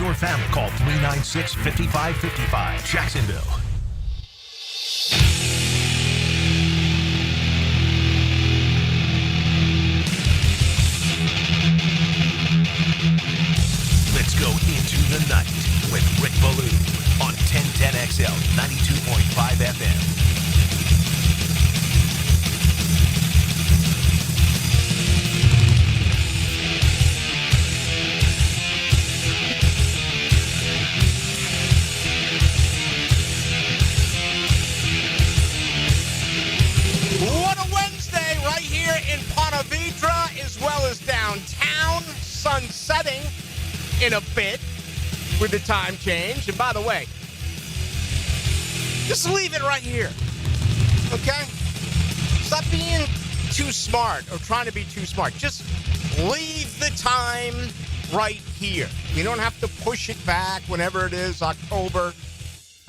your family. Call 396-5555. Jacksonville. Let's go into the night with Rick Ballou on 1010XL 92.5 FM. What a Wednesday right here in Ponte Vedra as well as downtown. Sun setting in a bit with the time change. And by the way, just leave it right here, okay? Stop being too smart or trying to be too smart. Just leave the time right here. You don't have to push it back whenever it is, October.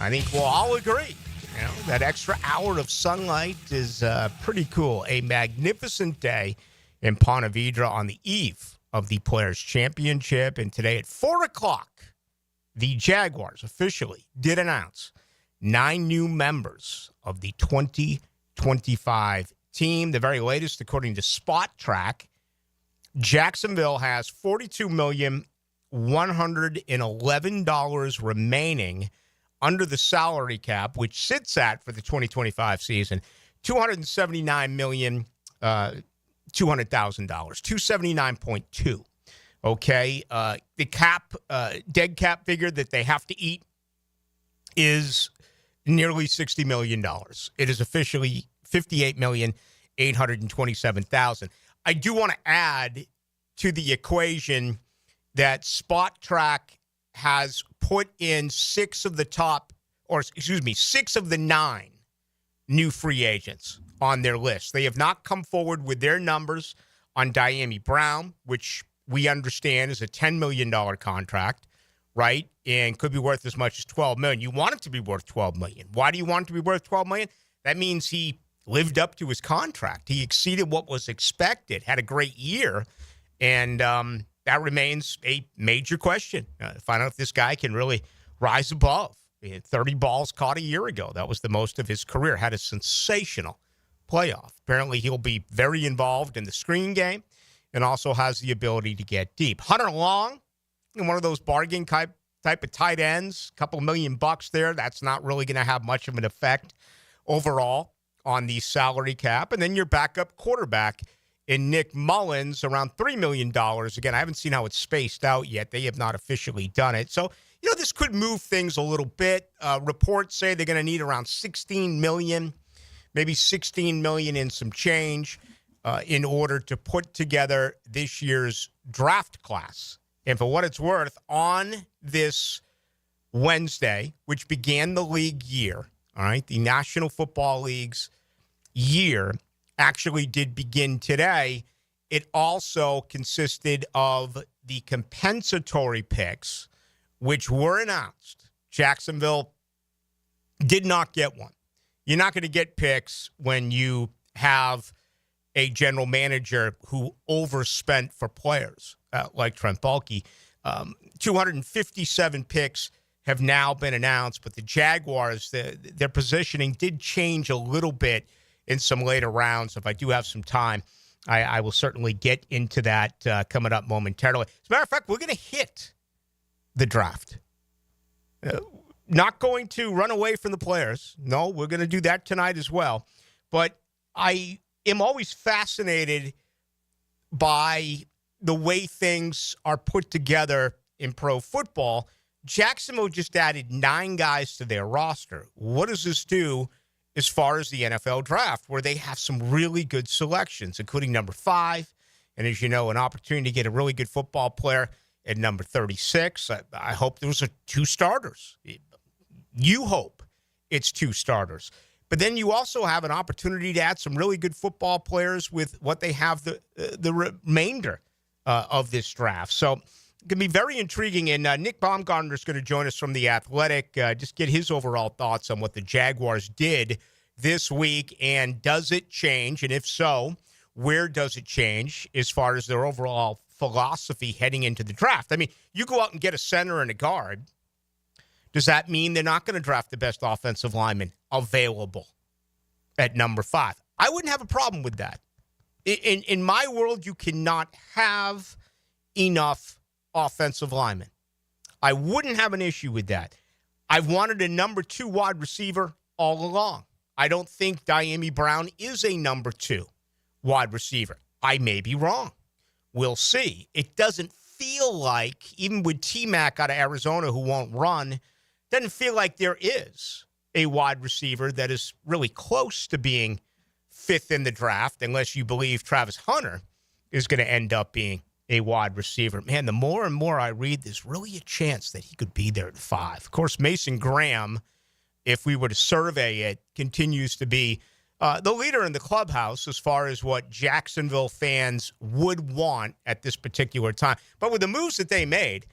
I think we'll all agree, you know, that extra hour of sunlight is pretty cool. A magnificent day in Ponte Vedra on the eve of the Players' Championship. And today at 4 o'clock, the Jaguars officially did announce 9 new members of the 2025 team. The very latest, according to Spot Track, Jacksonville has $42,111 remaining under the salary cap, which sits at, for the 2025 season, $279,200,000, $279.2. Okay, the cap, dead cap figure that they have to eat is nearly $60 million. It is officially $58,827,000. I do want to add to the equation that Spot Track has put in 6 of the 9 new free agents on their list. They have not come forward with their numbers on Diami Brown, which we understand is a $10 million contract, right? And could be worth as much as $12 million. You want it to be worth $12 million. Why do you want it to be worth $12 million? That means he lived up to his contract. He exceeded what was expected, had a great year, and that remains a major question. Find out if this guy can really rise above. He had 30 balls caught a year ago. That was the most of his career. Had a sensational playoff. Apparently, he'll be very involved in the screen game and also has the ability to get deep. Hunter Long, one of those bargain type of tight ends, a couple $1 million there. That's not really going to have much of an effect overall on the salary cap. And then your backup quarterback in Nick Mullins, around $3 million. Again, I haven't seen how it's spaced out yet. They have not officially done it. So, you know, this could move things a little bit. Reports say they're going to need around $16 million, maybe $16 million in some change in order to put together this year's draft class. And for what it's worth, on this Wednesday, which began the league year, all right, the National Football League's year actually did begin today. It also consisted of the compensatory picks, which were announced. Jacksonville did not get one. You're not going to get picks when you have a general manager who overspent for players like Trent Baalke. 257 picks have now been announced, but the Jaguars, their positioning did change a little bit in some later rounds. If I do have some time, I will certainly get into that coming up momentarily. As a matter of fact, we're going to hit the draft. Not going to run away from the players. No, we're going to do that tonight as well. But I am always fascinated by the way things are put together in pro football. Jacksonville just added 9 guys to their roster. What does this do as far as the NFL draft, where they have some really good selections, including number 5, and as you know, an opportunity to get a really good football player at number 36. I hope those are 2 starters. You hope it's 2 starters. But then you also have an opportunity to add some really good football players with what they have the remainder of this draft. So it can be very intriguing. And Nick Baumgardner is going to join us from The Athletic, just get his overall thoughts on what the Jaguars did this week. And does it change? And if so, where does it change as far as their overall philosophy heading into the draft. I mean, you go out and get a center and a guard. Does that mean they're not going to draft the best offensive lineman available at number 5? I wouldn't have a problem with that. In my world, you cannot have enough offensive linemen. I wouldn't have an issue with that. I've wanted a number 2 wide receiver all along. I don't think Dyami Brown is a number 2 wide receiver. I may be wrong. We'll see. It doesn't feel like, even with T-Mac out of Arizona who won't run, doesn't feel like there is a wide receiver that is really close to being 5th in the draft, unless you believe Travis Hunter is going to end up being a wide receiver. Man, the more and more I read, there's really a chance that he could be there at 5. Of course, Mason Graham, if we were to survey it, continues to be the leader in the clubhouse as far as what Jacksonville fans would want at this particular time. But with the moves that they made,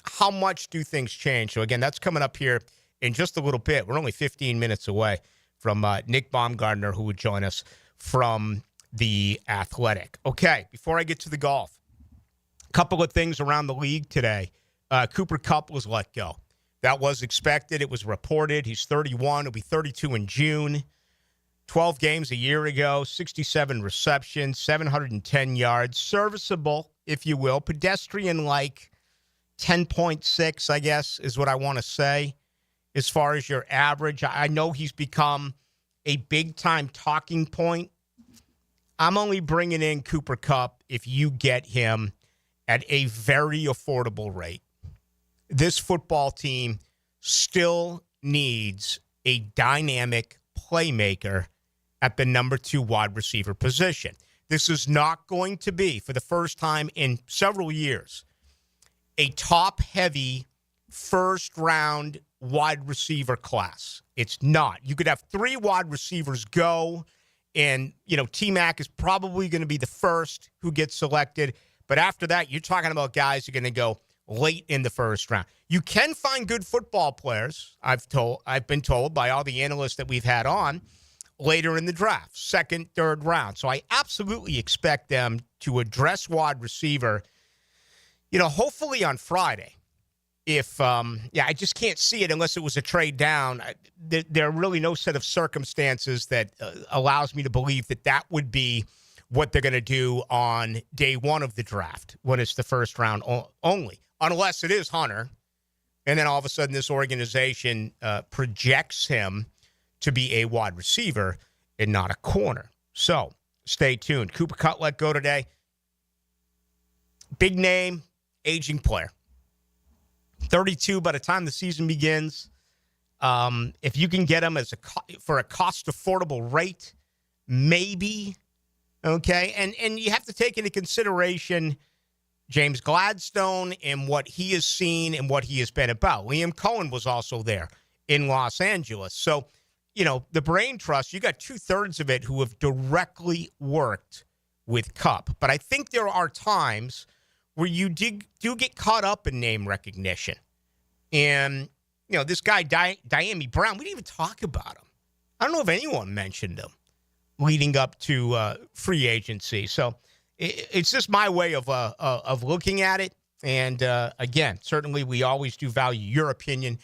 how much do things change? So, again, that's coming up here in just a little bit. We're only 15 minutes away from Nick Baumgardner, who would join us from The Athletic. Okay, before I get to the golf, a couple of things around the league today. Cooper Kupp was let go. That was expected. It was reported. He's 31. He'll be 32 in June. 12 games a year ago, 67 receptions, 710 yards. Serviceable, if you will. Pedestrian-like 10.6, I guess, is what I want to say. As far as your average, I know he's become a big-time talking point. I'm only bringing in Cooper Kupp if you get him at a very affordable rate. This football team still needs a dynamic playmaker at the number 2 wide receiver position. This is not going to be, for the first time in several years, a top-heavy first-round wide receiver class. It's not. You could have 3 wide receivers go, and, T-Mac is probably going to be the first who gets selected. But after that, you're talking about guys who are going to go late in the first round. You can find good football players, I've been told by all the analysts that we've had on, later in the draft, 2nd, 3rd round. So I absolutely expect them to address wide receiver, hopefully on Friday. If, I just can't see it unless it was a trade down. There are really no set of circumstances that allows me to believe that would be what they're going to do on day 1 of the draft when it's the first round only, unless it is Hunter. And then all of a sudden this organization projects him to be a wide receiver and not a corner. So stay tuned. Cooper Kupp let go today. Big name, aging player. 32 by the time the season begins. If you can get him for a cost-affordable rate, maybe. Okay, and you have to take into consideration James Gladstone and what he has seen and what he has been about. Liam Cohen was also there in Los Angeles. So, the brain trust, you got 2/3 of it who have directly worked with Kupp. But I think there are times where you do get caught up in name recognition. And, this guy, Dyami Brown, we didn't even talk about him. I don't know if anyone mentioned him leading up to free agency. So it's just my way of looking at it. And, again, certainly we always do value your opinion.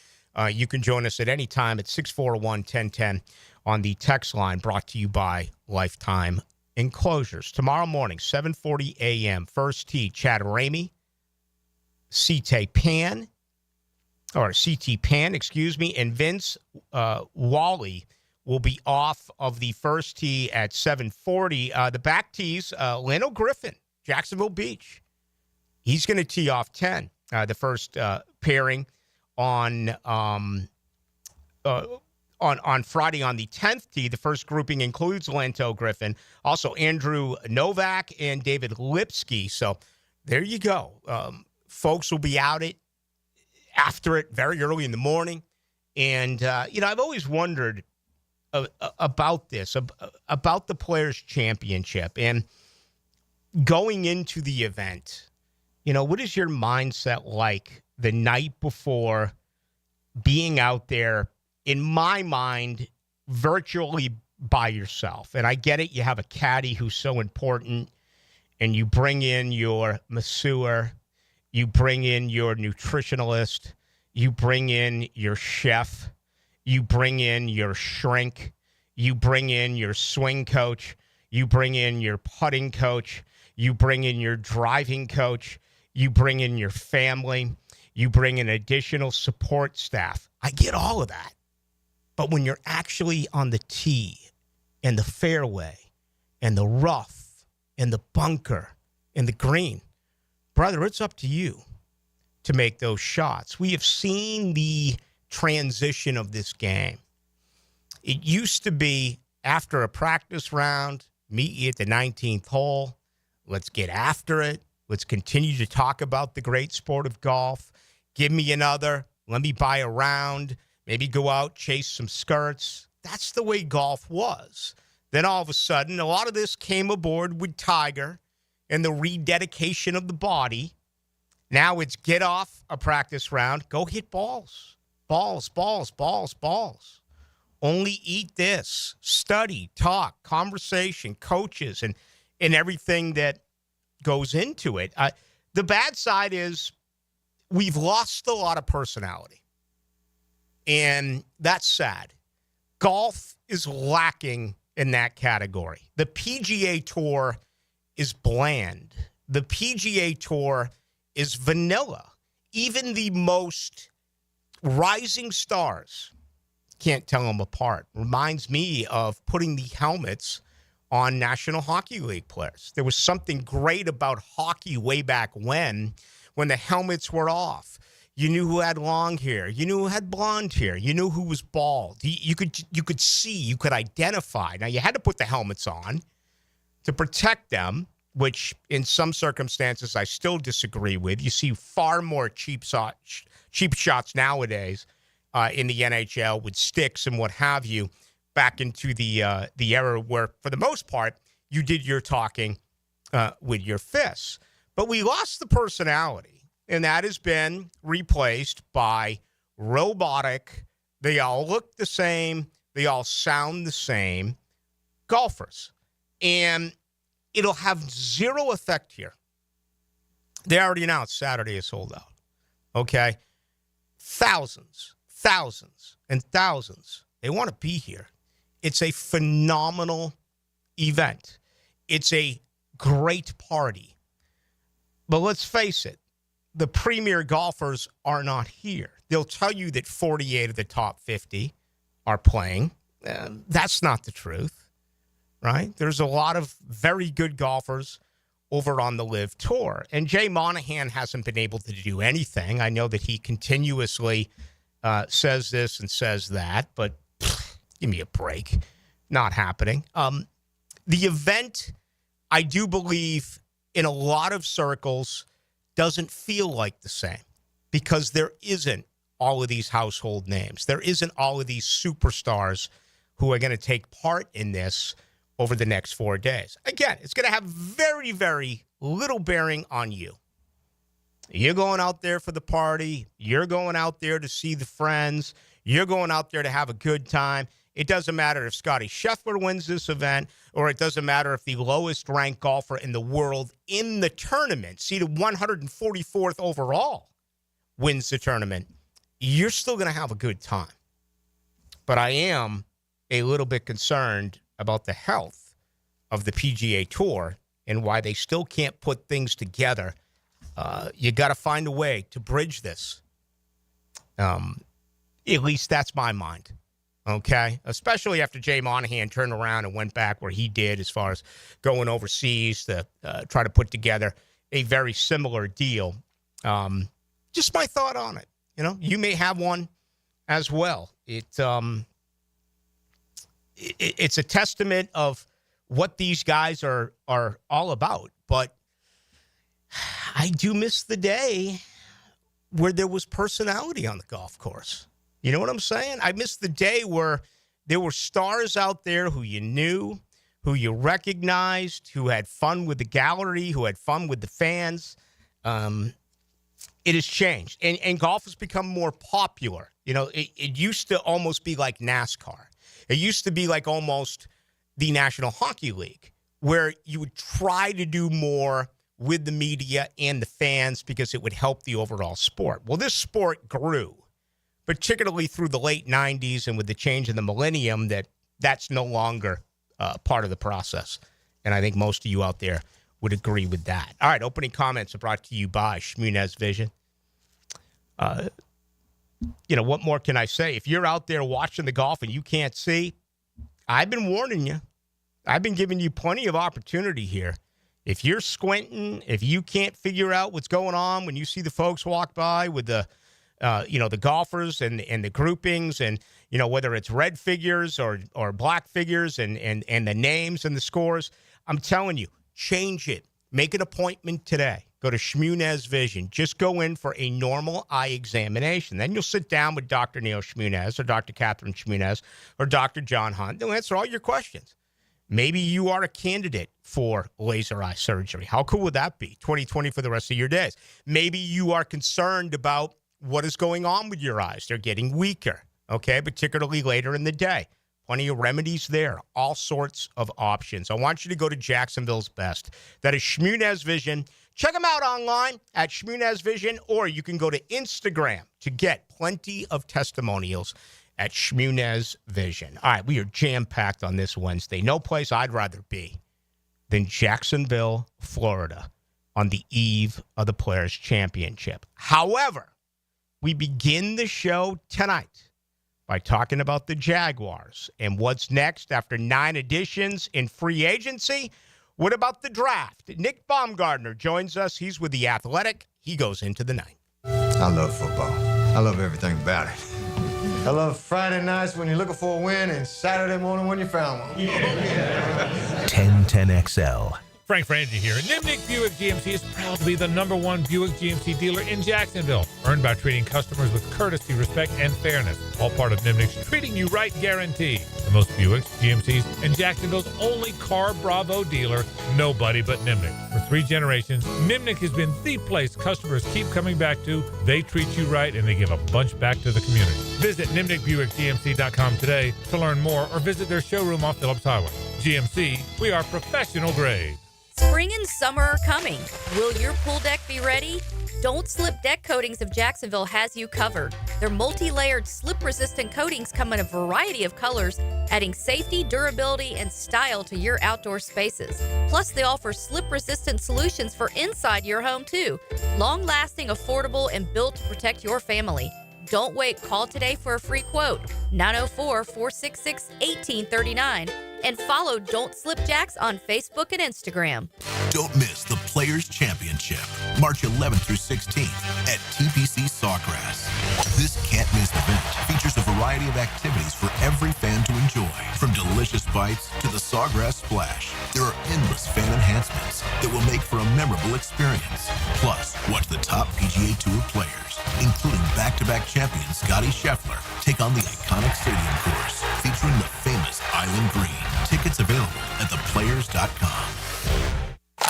You can join us at any time at 641-1010 on the text line, brought to you by Lifetime Enclosures. Tomorrow morning, 7:40 a.m., First Tee, Chad Ramey, CT Pan, and Vince Wally will be off of the First Tee at 7:40. The back tees, Leno Griffin, Jacksonville Beach. He's going to tee off 10, the first pairing on Friday on the 10th tee. The first grouping includes Lento Griffin, also Andrew Novak and David Lipsky. So there you go. Folks will be out after it very early in the morning. And, I've always wondered about this, about the Players' Championship. And going into the event, what is your mindset like the night before, being out there, in my mind, virtually by yourself? And I get it. You have a caddy who's so important and you bring in your masseur, you bring in your nutritionalist, you bring in your chef, you bring in your shrink, you bring in your swing coach, you bring in your putting coach, you bring in your driving coach, you bring in your family, you bring in additional support staff. I get all of that. But when you're actually on the tee and the fairway and the rough and the bunker and the green, brother, it's up to you to make those shots. We have seen the transition of this game. It used to be after a practice round, meet you at the 19th hole. Let's get after it. Let's continue to talk about the great sport of golf. Give me another. Let me buy a round. Maybe go out, chase some skirts. That's the way golf was. Then all of a sudden, a lot of this came aboard with Tiger and the rededication of the body. Now it's get off a practice round, go hit balls. Balls, balls, balls, balls. Only eat this. Study, talk, conversation, coaches, and everything that goes into it. The bad side is we've lost a lot of personality. And that's sad. Golf is lacking in that category. The PGA Tour is bland. The PGA Tour is vanilla. Even the most rising stars can't tell them apart. Reminds me of putting the helmets on National Hockey League players. There was something great about hockey way back when the helmets were off. You knew who had long hair. You knew who had blonde hair. You knew who was bald. You could see. You could identify. Now, you had to put the helmets on to protect them, which in some circumstances I still disagree with. You see far more cheap shots nowadays in the NHL with sticks and what have you, back into the era where, for the most part, you did your talking with your fists. But we lost the personality. And that has been replaced by robotic, they all look the same, they all sound the same golfers. And it'll have zero effect here. They already announced Saturday is sold out. Okay? Thousands, and thousands. They want to be here. It's a phenomenal event. It's a great party. But let's face it. The premier golfers are not here. They'll tell you that 48 of the top 50 are playing. That's not the truth, right? There's a lot of very good golfers over on the LIV Tour. And Jay Monahan hasn't been able to do anything. I know that he continuously says this and says that, but give me a break. Not happening. The event, I do believe, in a lot of circles, doesn't feel like the same because there isn't all of these household names. There isn't all of these superstars who are going to take part in this over the next 4 days. Again, it's going to have very, very little bearing on you. You're going out there for the party. You're going out there to see the friends. You're going out there to have a good time. It doesn't matter if Scotty Scheffler wins this event, or it doesn't matter if the lowest ranked golfer in the world in the tournament, seeded 144th overall, wins the tournament. You're still going to have a good time. But I am a little bit concerned about the health of the PGA Tour and why they still can't put things together. You got to find a way to bridge this. At least that's my mind. Okay, especially after Jay Monahan turned around and went back where he did as far as going overseas to try to put together a very similar deal. Just my thought on it. You know, you may have one as well. It's a testament of what these guys are all about. But I do miss the day where there was personality on the golf course. You know what I'm saying? I miss the day where there were stars out there who you knew, who you recognized, who had fun with the gallery, who had fun with the fans. It has changed. And golf has become more popular. You know, it used to almost be like NASCAR. It used to be like almost the National Hockey League, where you would try to do more with the media and the fans because it would help the overall sport. Well, this sport grew, particularly through the late 90s and with the change in the millennium, that's no longer part of the process. And I think most of you out there would agree with that. All right, opening comments are brought to you by Shmunez Vision. What more can I say? If you're out there watching the golf and you can't see, I've been warning you. I've been giving you plenty of opportunity here. If you're squinting, if you can't figure out what's going on when you see the folks walk by with the golfers and the groupings and, whether it's red figures or black figures and the names and the scores, I'm telling you, change it. Make an appointment today. Go to Shmunez Vision. Just go in for a normal eye examination. Then you'll sit down with Dr. Neil Shmunez or Dr. Catherine Shmunez or Dr. John Hunt. They'll answer all your questions. Maybe you are a candidate for laser eye surgery. How cool would that be? 20/20 for the rest of your days. Maybe you are concerned about what is going on with your eyes. They're getting weaker, okay, particularly later in the day. Plenty of remedies there, all sorts of options. I want you to go to Jacksonville's best. That is Shmunez Vision. Check them out online at Shmunez Vision, or you can go to Instagram to get plenty of testimonials at Shmunez Vision. All right, we are jam-packed on this Wednesday. No place I'd rather be than Jacksonville, Florida, on the eve of the Players' Championship. However, we begin the show tonight by talking about the Jaguars and what's next after 9 additions in free agency. What about the draft? Nick Baumgardner joins us. He's with The Athletic. He goes into the night. I love football. I love everything about it. I love Friday nights when you're looking for a win and Saturday morning when you found one. 1010XL. Frank Frangie here. Nimnick Buick GMC is proud to be the #1 Buick GMC dealer in Jacksonville. Earned by treating customers with courtesy, respect, and fairness. All part of Nimnick's Treating You Right guarantee. The most Buicks, GMCs, and Jacksonville's only Car Bravo dealer. Nobody but Nimnick. For 3 generations, Nimnick has been the place customers keep coming back to. They treat you right, and they give a bunch back to the community. Visit NimnickBuickGMC.com today to learn more or visit their showroom off Phillips Highway. GMC, we are professional grade. Spring and summer are coming. Will your pool deck be ready? Don't Slip Deck Coatings of Jacksonville has you covered. Their multi-layered slip-resistant coatings come in a variety of colors, adding safety, durability, and style to your outdoor spaces. Plus, they offer slip-resistant solutions for inside your home, too. Long-lasting, affordable, and built to protect your family. Don't wait. Call today for a free quote. 904-466-1839. And follow Don't Slip Jacks on Facebook and Instagram. Don't miss the Players' Championship, March 11th through 16th at TPC Sawgrass. This can't-miss event features a variety of activities for every fan to enjoy, from delicious bites to the Sawgrass Splash. There are endless fan enhancements that will make for a memorable experience. Plus, watch the top PGA Tour players, including back-to-back champion Scotty Scheffler, take on the iconic stadium course featuring the famous Island Green. Tickets available at theplayers.com.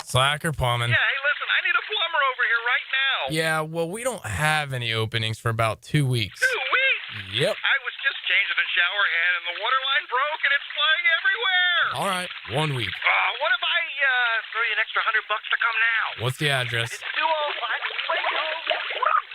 Slacker plumbing. Yeah, hey, listen, I need a plumber over here right now. Yeah, well, we don't have any openings for about 2 weeks. 2 weeks? Yep. I was just changing the shower head and the water line broke and it's flying everywhere. All right, 1 week. What if I throw you an extra $100 to come now? What's the address? It's 205.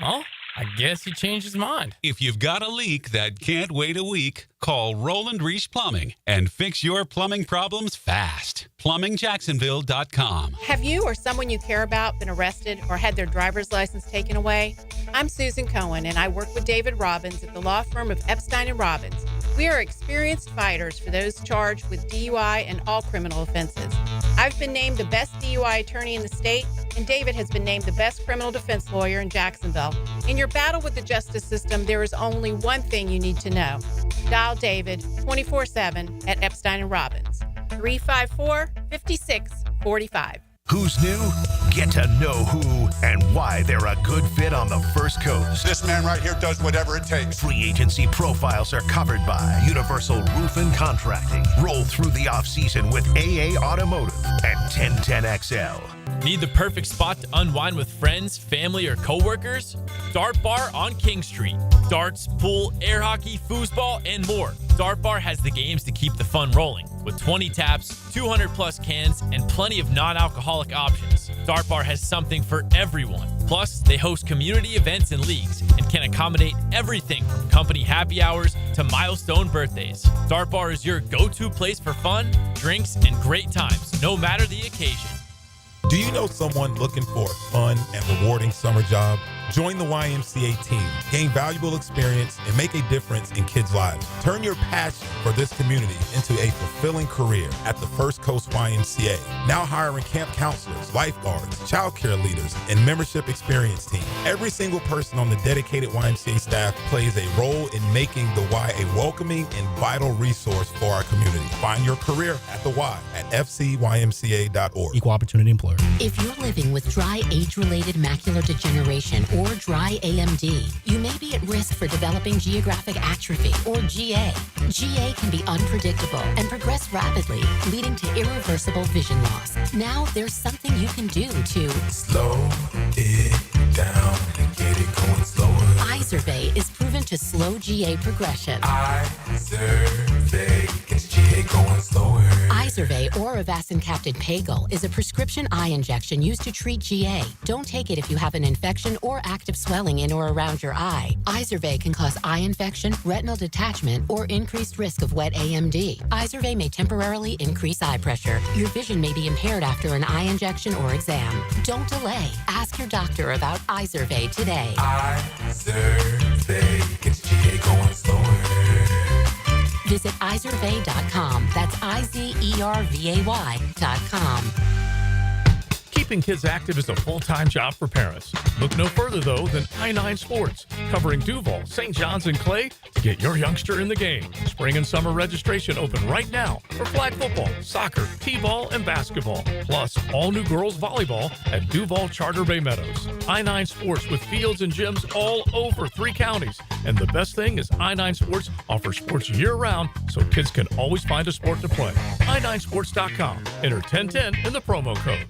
Oh, I guess he changed his mind. If you've got a leak that can't wait a week, call Roland Reich Plumbing and fix your plumbing problems fast. PlumbingJacksonville.com. Have you or someone you care about been arrested or had their driver's license taken away? I'm Susan Cohen, and I work with David Robbins at the law firm of Epstein & Robbins. We are experienced fighters for those charged with DUI and all criminal offenses. I've been named the best DUI attorney in the state, and David has been named the best criminal defense lawyer in Jacksonville. In your battle with the justice system, there is only one thing you need to know. Dial David 24/7 at Epstein & Robbins, 354-5645. Who's new? Get to know who and why they're a good fit on the First Coast. This man right here does whatever it takes. Free agency profiles are covered by Universal Roof and Contracting. Roll through the offseason with AA Automotive and 1010XL. Need the perfect spot to unwind with friends, family, or coworkers? Dart Bar on King Street. Darts, pool, air hockey, foosball, and more. Dart Bar has the games to keep the fun rolling, with 20 taps, 200 plus cans, and plenty of non-alcoholic options. Dart Bar has something for everyone. Plus, they host community events and leagues and can accommodate everything from company happy hours to milestone birthdays. Dart Bar is your go-to place for fun, drinks, and great times, no matter the occasion. Do you know someone looking for a fun and rewarding summer job? Join the YMCA team, gain valuable experience, and make a difference in kids' lives. Turn your passion for this community into a fulfilling career at the First Coast YMCA. Now hiring camp counselors, lifeguards, child care leaders, and membership experience team. Every single person on the dedicated YMCA staff plays a role in making the Y a welcoming and vital resource for our community. Find your career at the Y at fcymca.org. Equal opportunity employer. If you're living with dry age-related macular degeneration or dry AMD, you may be at risk for developing geographic atrophy or GA. GA can be unpredictable and progress rapidly, leading to irreversible vision loss. Now there's something you can do to slow it down and get it going slower. Izervay is proven to slow GA progression. Izervay gets GA going slower. Izervay or avacincaptad pagel is a prescription eye injection used to treat GA. Don't take it if you have an infection or active swelling in or around your eye. Izervay can cause eye infection, retinal detachment, or increased risk of wet AMD. Izervay may temporarily increase eye pressure. Your vision may be impaired after an eye injection or exam. Don't delay. Ask your doctor about Izervay today. Izervay gets GA going slower. Visit Izervay.com. That's IZERVAY.com. Keeping kids active is a full-time job for parents. Look no further, though, than I-9 Sports, covering Duval, St. John's, and Clay to get your youngster in the game. Spring and summer registration open right now for flag football, soccer, t-ball, and basketball. Plus, all new girls volleyball at Duval Charter Bay Meadows. I-9 Sports with fields and gyms all over 3 counties. And the best thing is I-9 Sports offers sports year-round so kids can always find a sport to play. i9sports.com. Enter 1010 in the promo code.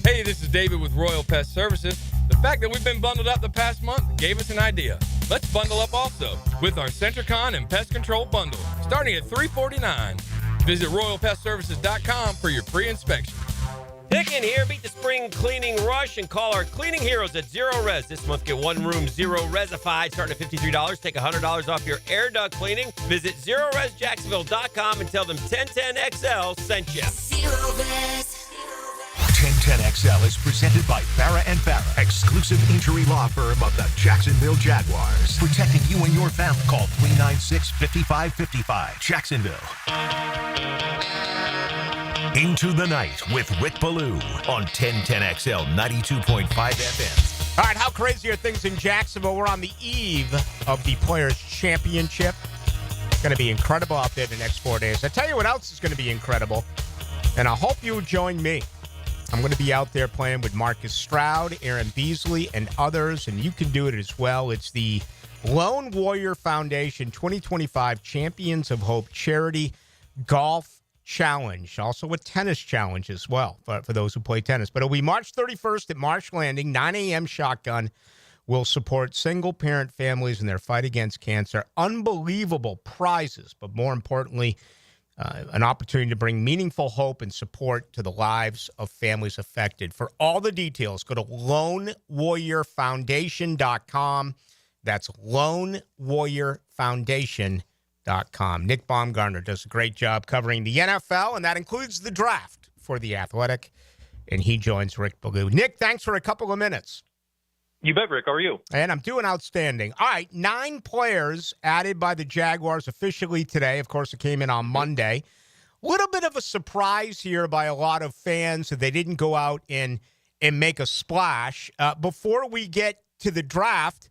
Hey, this is David with Royal Pest Services. The fact that we've been bundled up the past month gave us an idea. Let's bundle up also with our Centricon and Pest Control Bundle, starting at $349. Visit RoyalPestServices.com for your free inspection. Pickin' here, beat the spring cleaning rush and call our cleaning heroes at Zero Res. This month, get one room Zero Resified starting at $53. Take $100 off your air duct cleaning. Visit ZeroResJacksonville.com and tell them 1010XL sent you. Zero Res. 1010XL is presented by Farah & Farah, exclusive injury law firm of the Jacksonville Jaguars. Protecting you and your family. Call 396-5555. Jacksonville. Into the Night with Rick Ballou on 1010XL 92.5 FM. All right, how crazy are things in Jacksonville? We're on the eve of the Players' Championship. It's going to be incredible out there the next 4 days. I tell you what else is going to be incredible, and I hope you join me. I'm going to be out there playing with Marcus Stroud, Aaron Beasley, and others, and you can do it as well. It's the Lone Warrior Foundation 2025 Champions of Hope Charity Golf Challenge, also a tennis challenge as well for those who play tennis. But it'll be March 31st at Marsh Landing, 9 a.m. Shotgun. Will support single-parent families in their fight against cancer. Unbelievable prizes, but more importantly, an opportunity to bring meaningful hope and support to the lives of families affected. For all the details, go to LoneWarriorFoundation.com. That's LoneWarriorFoundation.com. Nick Baumgardner does a great job covering the NFL, and that includes the draft for The Athletic, and he joins Rick Ballou. Nick, thanks for a couple of minutes. You bet, Rick. How are you? And I'm doing outstanding. All right, 9 players added by the Jaguars officially today. Of course, it came in on Monday. A little bit of a surprise here by a lot of fans that they didn't go out and make a splash. Before we get to the draft,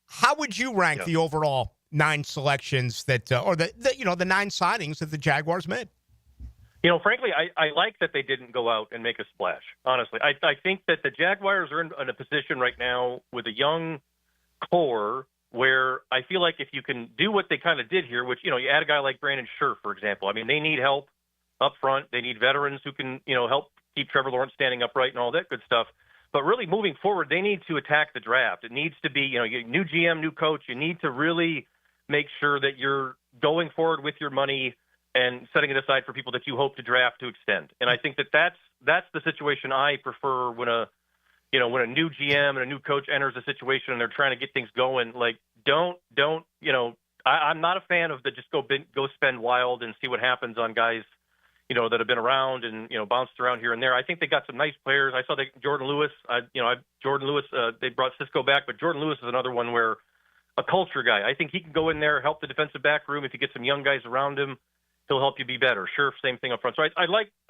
how would you rank the overall 9 selections that, or the 9 signings that the Jaguars made? You know, frankly, I like that they didn't go out and make a splash, honestly. I think that the Jaguars are in a position right now with a young core where I feel like if you can do what they kind of did here, which, you add a guy like Brandon Scherf, for example. I mean, they need help up front. They need veterans who can, help keep Trevor Lawrence standing upright and all that good stuff. But really moving forward, they need to attack the draft. It needs to be, new GM, new coach. You need to really make sure that you're going forward with your money and setting it aside for people that you hope to draft to extend. And I think that's the situation I prefer when a new GM and a new coach enters a situation and they're trying to get things going. Like, I'm not a fan of the just go spend wild and see what happens on guys, that have been around and, bounced around here and there. I think they got some nice players. I saw Jordan Lewis, they brought Cisco back, but Jordan Lewis is another one where a culture guy. I think he can go in there, help the defensive back room. If you get some young guys around him, he'll help you be better. Sure, same thing up front. So I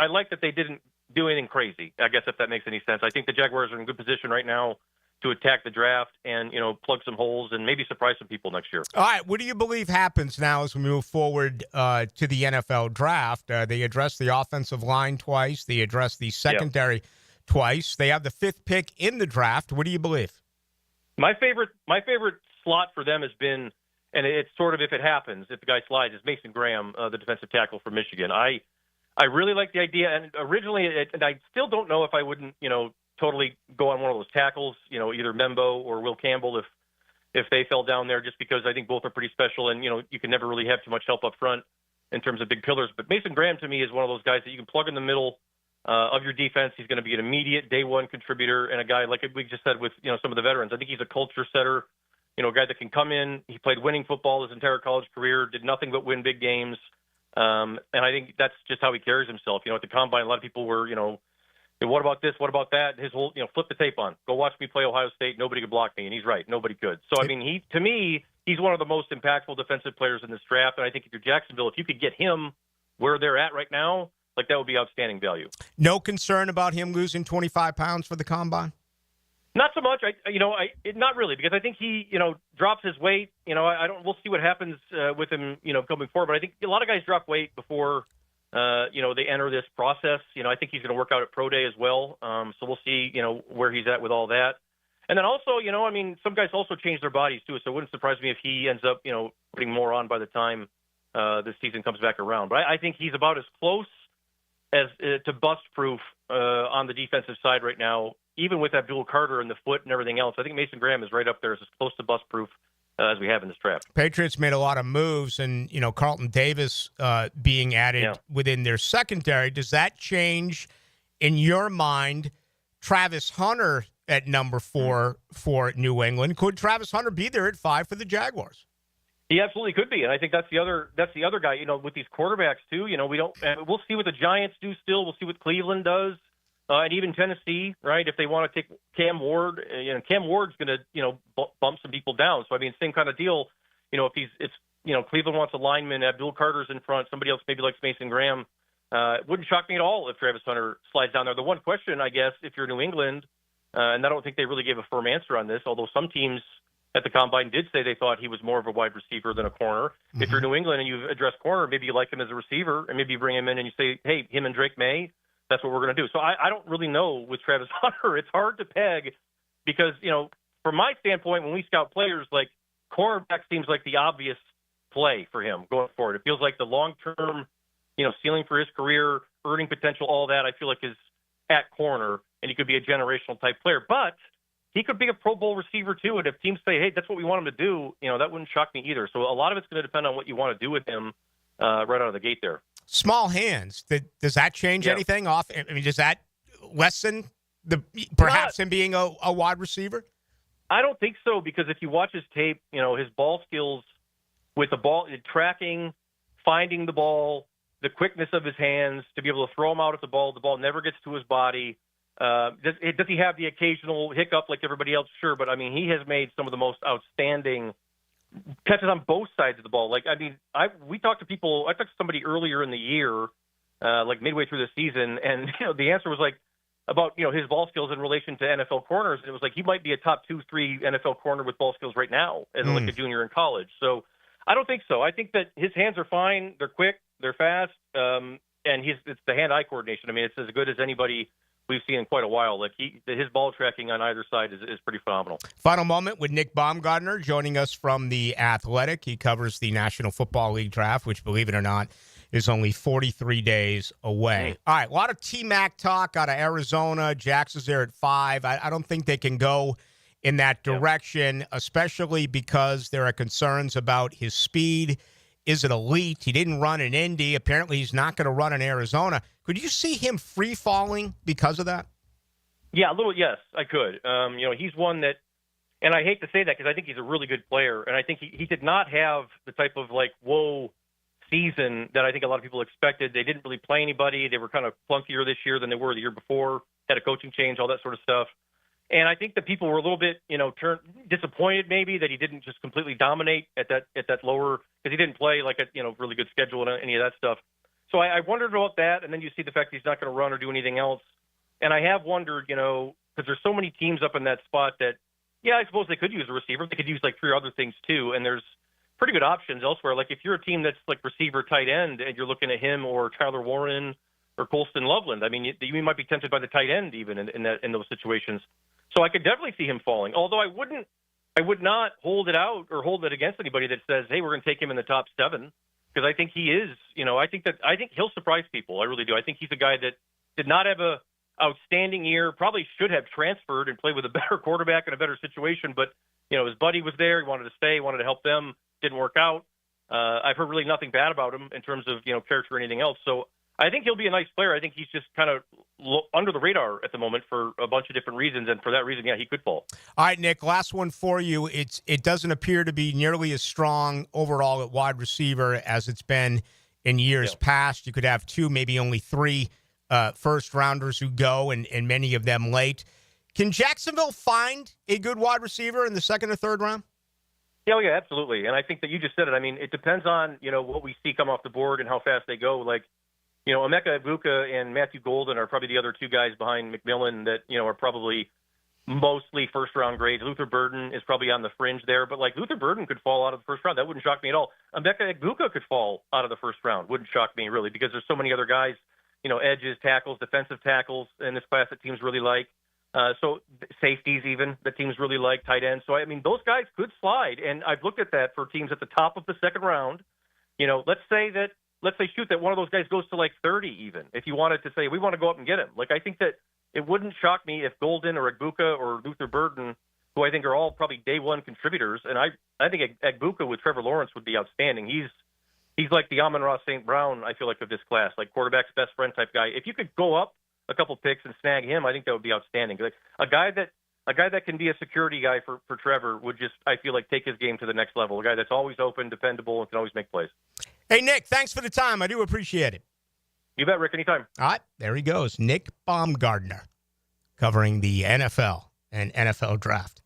like that they didn't do anything crazy, I guess, if that makes any sense. I think the Jaguars are in good position right now to attack the draft and, plug some holes and maybe surprise some people next year. All right. What do you believe happens now as we move forward to the NFL draft? They address the offensive line twice. They address the secondary twice. They have the 5th pick in the draft. What do you believe? My favorite slot for them has been, and it's sort of if it happens, if the guy slides, is Mason Graham, the defensive tackle from Michigan. I really like the idea, and originally, and I still don't know if I wouldn't, totally go on one of those tackles, either Membo or Will Campbell if they fell down there, just because I think both are pretty special, and you can never really have too much help up front in terms of big pillars. But Mason Graham to me is one of those guys that you can plug in the middle of your defense. He's going to be an immediate day one contributor, and a guy like we just said with some of the veterans. I think he's a culture setter. A guy that can come in. He played winning football his entire college career, did nothing but win big games. And I think that's just how he carries himself. At the Combine, a lot of people were, what about this? What about that? His whole, flip the tape on. Go watch me play Ohio State. Nobody could block me. And he's right. Nobody could. So, I mean, to me, he's one of the most impactful defensive players in this draft. And I think if you're Jacksonville, if you could get him where they're at right now, that would be outstanding value. No concern about him losing 25 pounds for the Combine? Not so much. Not really, because I think he, drops his weight. We'll see what happens with him, coming forward. But I think a lot of guys drop weight before, they enter this process. I think he's going to work out at Pro Day as well. So we'll see, where he's at with all that. And then also, some guys also change their bodies too. So it wouldn't surprise me if he ends up, putting more on by the time this season comes back around. But I think he's about as close as to bust-proof on the defensive side right now. Even with Abdul Carter and the foot and everything else, I think Mason Graham is right up there as close to bust-proof as we have in this draft. Patriots made a lot of moves, and, Carlton Davis being added within their secondary. Does that change, in your mind, Travis Hunter at number 4 for New England? Could Travis Hunter be there at 5 for the Jaguars? He absolutely could be, and I think that's the other guy. With these quarterbacks too. We'll see what the Giants do. Still, we'll see what Cleveland does. And even Tennessee, right? If they want to take Cam Ward, Cam Ward's going to, bump some people down. So I mean, same kind of deal. If Cleveland wants a lineman, Abdul Carter's in front, somebody else maybe likes Mason Graham. It wouldn't shock me at all if Travis Hunter slides down there. The one question, I guess, if you're New England, and I don't think they really gave a firm answer on this, although some teams at the Combine did say they thought he was more of a wide receiver than a corner. Mm-hmm. If you're New England and you address corner, maybe you like him as a receiver, and maybe you bring him in and you say, hey, him and Drake May. That's what we're going to do. So I don't really know with Travis Hunter. It's hard to peg because, from my standpoint, when we scout players, cornerback seems like the obvious play for him going forward. It feels like the long-term, ceiling for his career, earning potential, all that, I feel like is at corner, and he could be a generational type player. But he could be a Pro Bowl receiver too, and if teams say, hey, that's what we want him to do, that wouldn't shock me either. So a lot of it's going to depend on what you want to do with him right out of the gate there. Small hands. Does that change anything off? I mean, does that lessen perhaps him being a wide receiver? I don't think so, because if you watch his tape, his ball skills with the ball, tracking, finding the ball, the quickness of his hands to be able to throw him out at the ball never gets to his body. Does he have the occasional hiccup like everybody else? Sure, but I mean, he has made some of the most outstanding catches on both sides of the ball. We talked to people. I talked to somebody earlier in the year, midway through the season, and the answer was about his ball skills in relation to NFL corners. And it was he might be a top 2-3 NFL corner with ball skills right now as a junior in college. So I don't think so. I think that his hands are fine. They're quick. They're fast. And it's the hand-eye coordination. I mean, it's as good as anybody we've seen in quite a while. His ball tracking on either side is pretty phenomenal. Final moment with Nick Baumgardner joining us from The Athletic. He covers the National Football League draft, which, believe it or not, is only 43 days away. All right, a lot of T-Mac talk out of Arizona. Jax is there at 5. I don't think they can go in that direction, especially because there are concerns about his speed. Is it elite? He didn't run in Indy. Apparently, he's not going to run in Arizona. Could you see him free-falling because of that? Yeah, a little. Yes, I could. He's one that, and I hate to say that because I think he's a really good player, and I think he did not have the type of whoa season that I think a lot of people expected. They didn't really play anybody. They were kind of flunkier this year than they were the year before. Had a coaching change, all that sort of stuff. And I think that people were a little bit, disappointed maybe that he didn't just completely dominate at that lower, because he didn't play like a really good schedule and any of that stuff. So I wondered about that, and then you see the fact that he's not going to run or do anything else. And I have wondered, because there's so many teams up in that spot that, yeah, I suppose they could use a receiver. They could use 3 other things too, and there's pretty good options elsewhere. Like if you're a team that's receiver, tight end, and you're looking at him or Tyler Warren or Colston Loveland, I mean, you might be tempted by the tight end even in those situations. So I could definitely see him falling. Although I would not hold it out or hold it against anybody that says, hey, we're going to take him in the top 7, because I think he is. I think he'll surprise people. I really do. I think he's a guy that did not have a outstanding year. Probably should have transferred and played with a better quarterback in a better situation. But his buddy was there. He wanted to stay. He wanted to help them. Didn't work out. I've heard really nothing bad about him in terms of character or anything else. So I think he'll be a nice player. I think he's just kind of under the radar at the moment for a bunch of different reasons, and for that reason, yeah, he could fall. All right, Nick, last one for you. It doesn't appear to be nearly as strong overall at wide receiver as it's been in years past. You could have 2, maybe only 3 first-rounders who go, and many of them late. Can Jacksonville find a good wide receiver in the 2nd or 3rd round? Yeah, absolutely. And I think that you just said it. I mean, it depends on, what we see come off the board and how fast they go. Emeka Egbuka and Matthew Golden are probably the other 2 guys behind McMillan that, are probably mostly first-round grades. Luther Burden is probably on the fringe there, but Luther Burden could fall out of the first round. That wouldn't shock me at all. Emeka Egbuka could fall out of the first round. Wouldn't shock me, really, because there's so many other guys, edges, tackles, defensive tackles in this class that teams really like. So safeties even that teams really like, tight ends. So, I mean, those guys could slide, and I've looked at that for teams at the top of the 2nd round. Let's say shoot that one of those guys goes to 30 even, if you wanted to say, we want to go up and get him. I think that it wouldn't shock me if Golden or Egbuka or Luther Burden, who I think are all probably day one contributors, and I think Egbuka with Trevor Lawrence would be outstanding. He's like the Amon-Ra St. Brown, I feel like, of this class, quarterback's best friend type guy. If you could go up a couple picks and snag him, I think that would be outstanding. A guy that can be a security guy for Trevor would just, I feel like, take his game to the next level. A guy that's always open, dependable, and can always make plays. Hey, Nick, thanks for the time. I do appreciate it. You bet, Rick. Anytime. All right, there he goes. Nick Baumgardner covering the NFL and NFL draft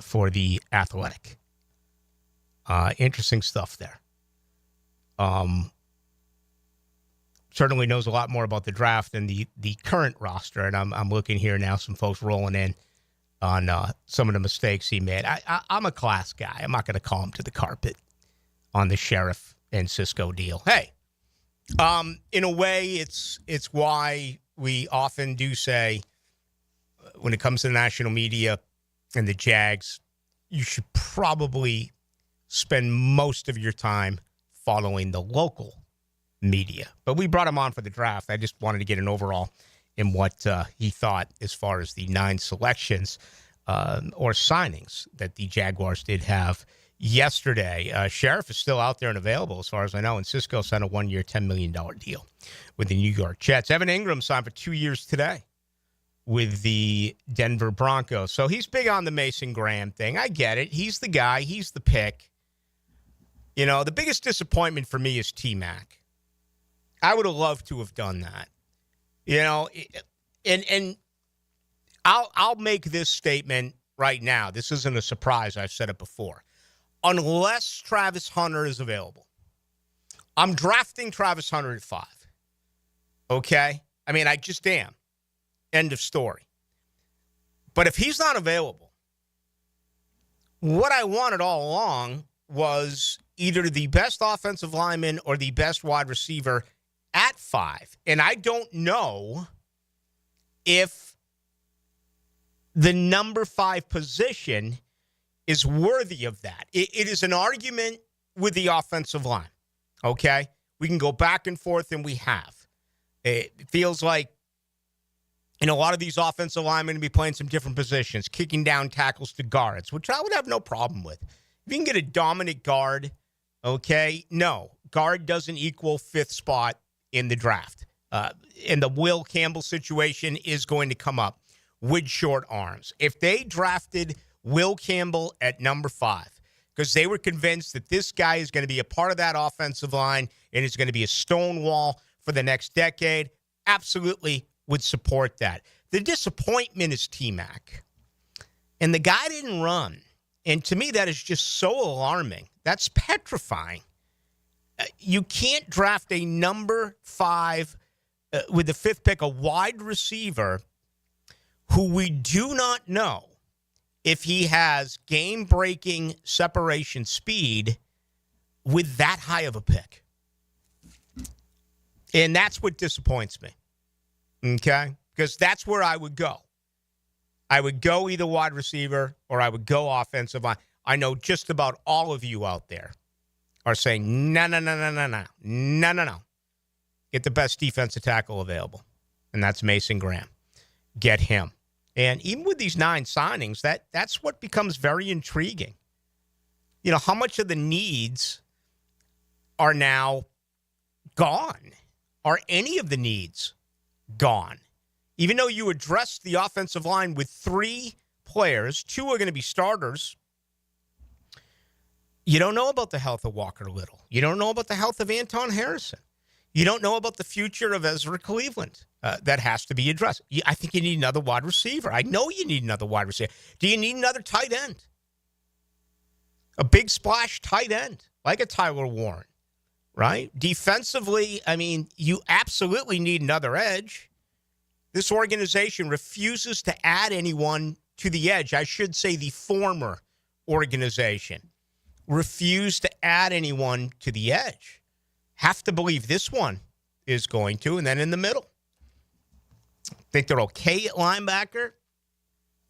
for The Athletic. Interesting stuff there. Certainly knows a lot more about the draft than the current roster, and I'm looking here now, some folks rolling in on some of the mistakes he made. I'm a class guy. I'm not going to call him to the carpet on the Sheriff and Cisco deal. Hey, in a way, it's why we often do say when it comes to the national media and the Jags, you should probably spend most of your time following the local media. But we brought him on for the draft. I just wanted to get an overall in what he thought as far as the 9 selections or signings that the Jaguars did have yesterday. Sheriff is still out there and available as far as I know, and Cisco signed a 1-year, $10 million deal with the New York Jets. Evan Ingram signed for 2 years today with the Denver Broncos. So he's big on the Mason Graham thing. I get it. He's the guy. He's the pick. The biggest disappointment for me is T-Mac. I would have loved to have done that. And I'll make this statement right now. This isn't a surprise. I've said it before. Unless Travis Hunter is available, I'm drafting Travis Hunter at 5. Okay? I mean, I just am. End of story. But if he's not available, what I wanted all along was either the best offensive lineman or the best wide receiver at 5. And I don't know if the number 5 position is worthy of that. It is an argument with the offensive line, okay? We can go back and forth, and we have. It feels like a lot of these offensive linemen going to be playing some different positions, kicking down tackles to guards, which I would have no problem with. If you can get a dominant guard, okay, no. Guard doesn't equal fifth spot in the draft. And the Will Campbell situation is going to come up with short arms. If they drafted Will Campbell at number 5, because they were convinced that this guy is going to be a part of that offensive line and is going to be a stonewall for the next decade, absolutely would support that. The disappointment is T-Mac. And the guy didn't run. And to me, that is just so alarming. That's petrifying. You can't draft a number 5 with the 5th pick, a wide receiver who we do not know if he has game-breaking separation speed with that high of a pick. And that's what disappoints me, okay? Because that's where I would go. I would go either wide receiver or I would go offensive line. I know just about all of you out there are saying, no. Get the best defensive tackle available, and that's Mason Graham. Get him. And even with these 9 signings, that's what becomes very intriguing. You know, how much of the needs are now gone? Are any of the needs gone? Even though you addressed the offensive line with 3 players, 2 are going to be starters, you don't know about the health of Walker Little. You don't know about the health of Anton Harrison. You don't know about the future of Ezra Cleveland. That has to be addressed. I think you need another wide receiver. I know you need another wide receiver. Do you need another tight end? A big splash tight end, like a Tyler Warren, right? Defensively, I mean, you absolutely need another edge. This organization refuses to add anyone to the edge. I should say the former organization refused to add anyone to the edge. Have to believe this one is going to, and then in the middle. Think they're okay at linebacker.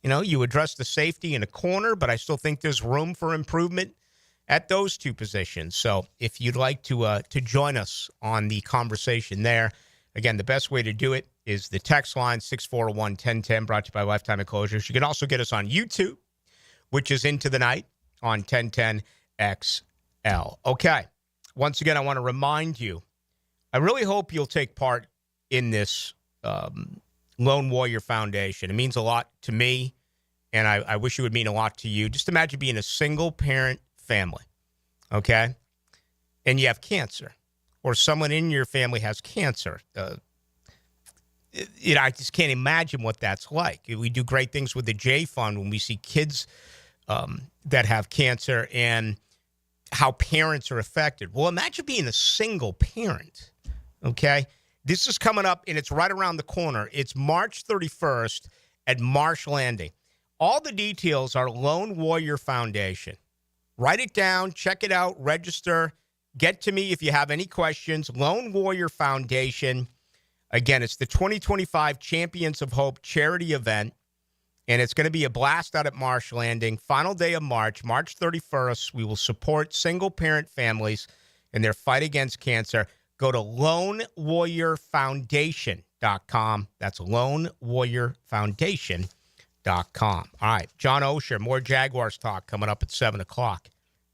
You know, you address the safety in a corner, but I still think there's room for improvement at those 2 positions. So if you'd like to join us on the conversation there, again, the best way to do it is the text line 641-1010, brought to you by Lifetime Enclosures. You can also get us on YouTube, which is Into the Night on 1010XL. Okay. Once again, I want to remind you, I really hope you'll take part in this Lone Warrior Foundation. It means a lot to me, and I wish it would mean a lot to you. Just imagine being a single-parent family, okay? And you have cancer, or someone in your family has cancer. I just can't imagine what that's like. We do great things with the J Fund when we see kids that have cancer and how parents are affected. Well, imagine being a single parent, okay? This is coming up, and it's right around the corner. It's March 31st at Marsh Landing. All the details are Lone Warrior Foundation. Write it down, check it out, register. Get to me if you have any questions. Lone Warrior Foundation. Again, it's the 2025 Champions of Hope charity event. And it's going to be a blast out at Marsh Landing. Final day of March, March 31st. We will support single-parent families in their fight against cancer. Go to LoneWarriorFoundation.com. That's LoneWarriorFoundation.com. All right, John Oehser, more Jaguars talk coming up at 7 o'clock.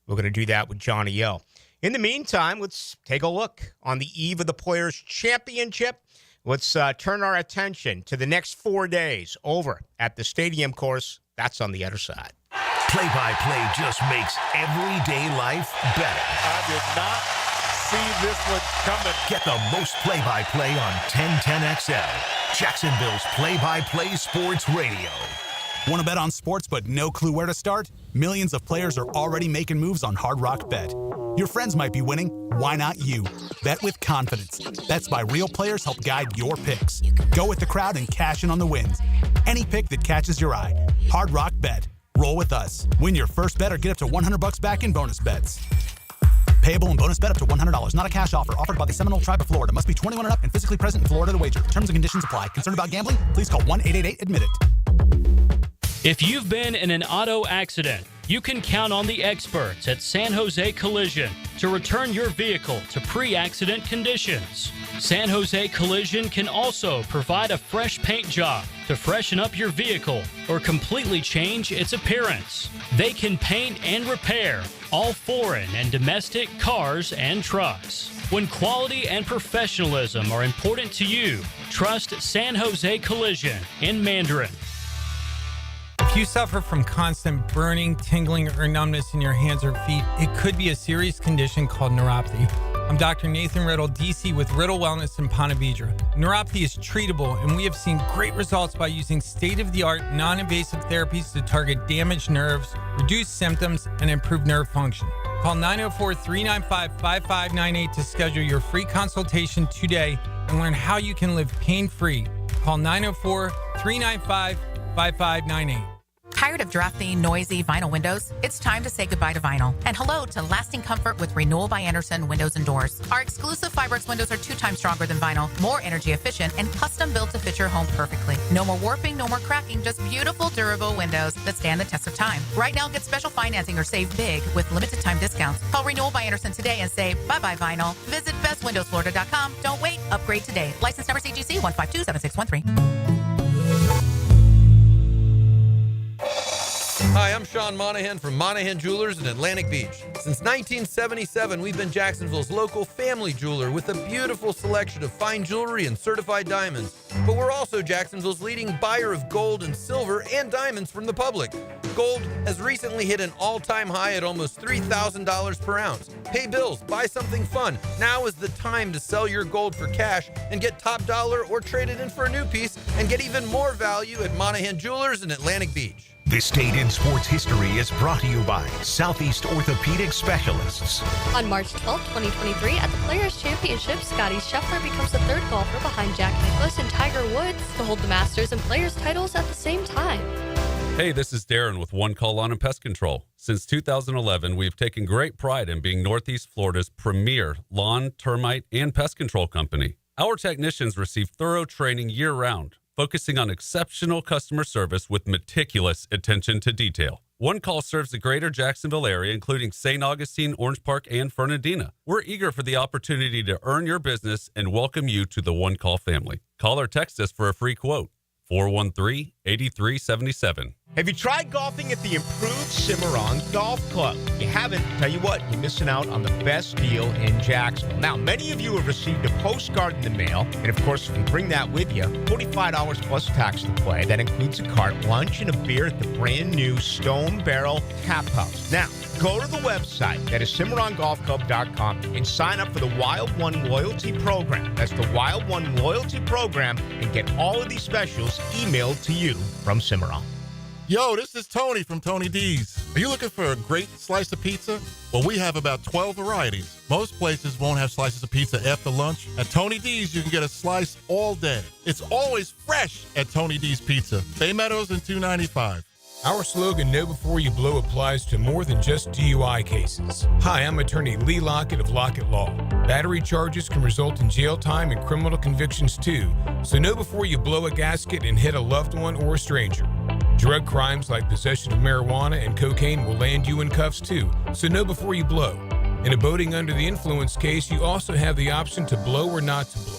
We're going to do that with Johnny O. In the meantime, let's take a look on the eve of the Players' Championship. Let's turn our attention to the next 4 days over at the stadium course. That's on the other side. Play-by-play just makes everyday life better. I did not see this one coming. Get the most play-by-play on 1010XL, Jacksonville's play-by-play sports radio. Want to bet on sports but no clue where to start? Millions of players are already making moves on Hard Rock Bet. Your friends might be winning. Why not you? Bet with confidence. Bets by real players help guide your picks. Go with the crowd and cash in on the wins. Any pick that catches your eye. Hard Rock Bet. Roll with us. Win your first bet or get up to $100 back in bonus bets. Payable and bonus bet up to $100. Not a cash offer. Offered by the Seminole Tribe of Florida. Must be 21 and up and physically present in Florida to wager. Terms and conditions apply. Concerned about gambling? Please call 1-888-ADMIT-IT. If you've been in an auto accident, You can count on the experts at San Jose Collision to return your vehicle to pre-accident conditions. San Jose Collision can also provide a fresh paint job to freshen up your vehicle or completely change its appearance. They can paint and repair all foreign and domestic cars and trucks. When quality and professionalism are important to you, trust San Jose Collision in Mandarin. If you suffer from constant burning, tingling, or numbness in your hands or feet, it could be a serious condition called neuropathy. I'm Dr. Nathan Riddle, DC with Riddle Wellness in Ponte Vedra. Neuropathy is treatable, and we have seen great results by using state-of-the-art, non-invasive therapies to target damaged nerves, reduce symptoms, and improve nerve function. Call 904-395-5598 to schedule your free consultation today and learn how you can live pain-free. Call 904-395-5598. Tired of drafty, noisy vinyl windows? It's time to say goodbye to vinyl. And hello to lasting comfort with Renewal by Andersen Windows and Doors. Our exclusive Fibrex windows are 2 times stronger than vinyl, more energy efficient, and custom built to fit your home perfectly. No more warping, no more cracking, just beautiful, durable windows that stand the test of time. Right now, get special financing or save big with limited time discounts. Call Renewal by Andersen today and say bye-bye vinyl. Visit bestwindowsflorida.com. Don't wait. Upgrade today. License number CGC 1527613. Hi, I'm Sean Monahan from Monahan Jewelers in Atlantic Beach. Since 1977, we've been Jacksonville's local family jeweler with a beautiful selection of fine jewelry and certified diamonds. But we're also Jacksonville's leading buyer of gold and silver and diamonds from the public. Gold has recently hit an all-time high at almost $3,000 per ounce. Pay bills, buy something fun. Now is the time to sell your gold for cash and get top dollar or trade it in for a new piece and get even more value at Monahan Jewelers in Atlantic Beach. This Date in Sports History is brought to you by Southeast Orthopedic Specialists. On March 12, 2023, at the Players' Championship, Scotty Scheffler becomes the third golfer behind Jack Nicklaus and Tiger Woods to hold the Masters and Players titles at the same time. Hey, this is Darren with One Call Lawn and Pest Control. Since 2011, we've taken great pride in being Northeast Florida's premier lawn, termite, and pest control company. Our technicians receive thorough training year-round, focusing on exceptional customer service with meticulous attention to detail. One Call serves the greater Jacksonville area, including St. Augustine, Orange Park, and Fernandina. We're eager for the opportunity to earn your business and welcome you to the One Call family. Call or text us for a free quote. 413-8377. Have you tried golfing at the improved Cimarron Golf Club? If you haven't, tell you what, you're missing out on the best deal in Jacksonville. Now, many of you have received a postcard in the mail, and of course, if you bring that with you, $45 plus tax to play. That includes a cart, lunch, and a beer at the brand new Stone Barrel Tap House. Now, go to the website, that is CimarronGolfClub.com, and sign up for the Wild One Loyalty Program. That's the Wild One Loyalty Program, and get all of these specials emailed to you from Cimarron. Yo, this is Tony from Tony D's. Are you looking for a great slice of pizza? Well, we have about 12 varieties. Most places won't have slices of pizza after lunch. At Tony D's, you can get a slice all day. It's always fresh at Tony D's Pizza. Bay Meadows and 295. Our slogan, Know Before You Blow, applies to more than just DUI cases. Hi, I'm attorney Lee Lockett of Lockett Law. Battery charges can result in jail time and criminal convictions too, so know before you blow a gasket and hit a loved one or a stranger. Drug crimes like possession of marijuana and cocaine will land you in cuffs too, so know before you blow. In a boating under the influence case, you also have the option to blow or not to blow.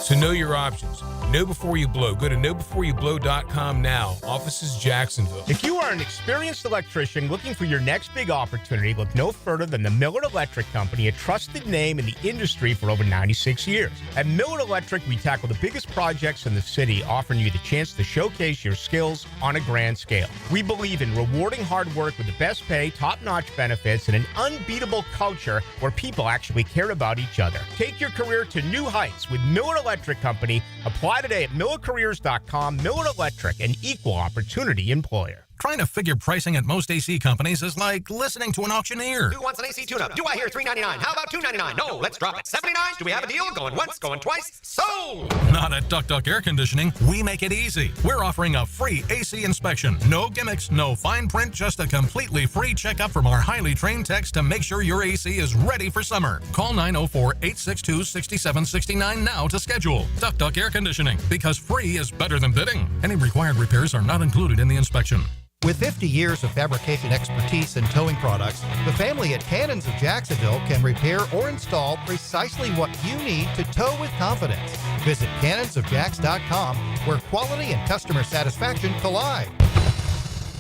So know your options. Know before you blow. Go to knowbeforeyouBlow.com now. Offices Jacksonville. If you are an experienced electrician looking for your next big opportunity, look no further than the Millard Electric Company, a trusted name in the industry for over 96 years. At Millard Electric, we tackle the biggest projects in the city, offering you the chance to showcase your skills on a grand scale. We believe in rewarding hard work with the best pay, top-notch benefits, and an unbeatable culture where people actually care about each other. Take your career to new heights with Millard Electric Company. Apply today at millercareers.com. Millard Electric, an equal opportunity employer. Trying to figure pricing at most AC companies is like listening to an auctioneer. Who wants an AC tune-up? Do I hear $3.99? How about $2.99? No, let's drop it. $79? Do we have a deal? Going once, going twice? Sold! Not at Duck Duck Air Conditioning. We make it easy. We're offering a free AC inspection. No gimmicks, no fine print, just a completely free checkup from our highly trained techs to make sure your AC is ready for summer. Call 904-862-6769 now to schedule. Duck Duck Air Conditioning, because free is better than bidding. Any required repairs are not included in the inspection. With 50 years of fabrication expertise in towing products, the family at Cannons of Jacksonville can repair or install precisely what you need to tow with confidence. Visit cannonsofjacks.com, where quality and customer satisfaction collide.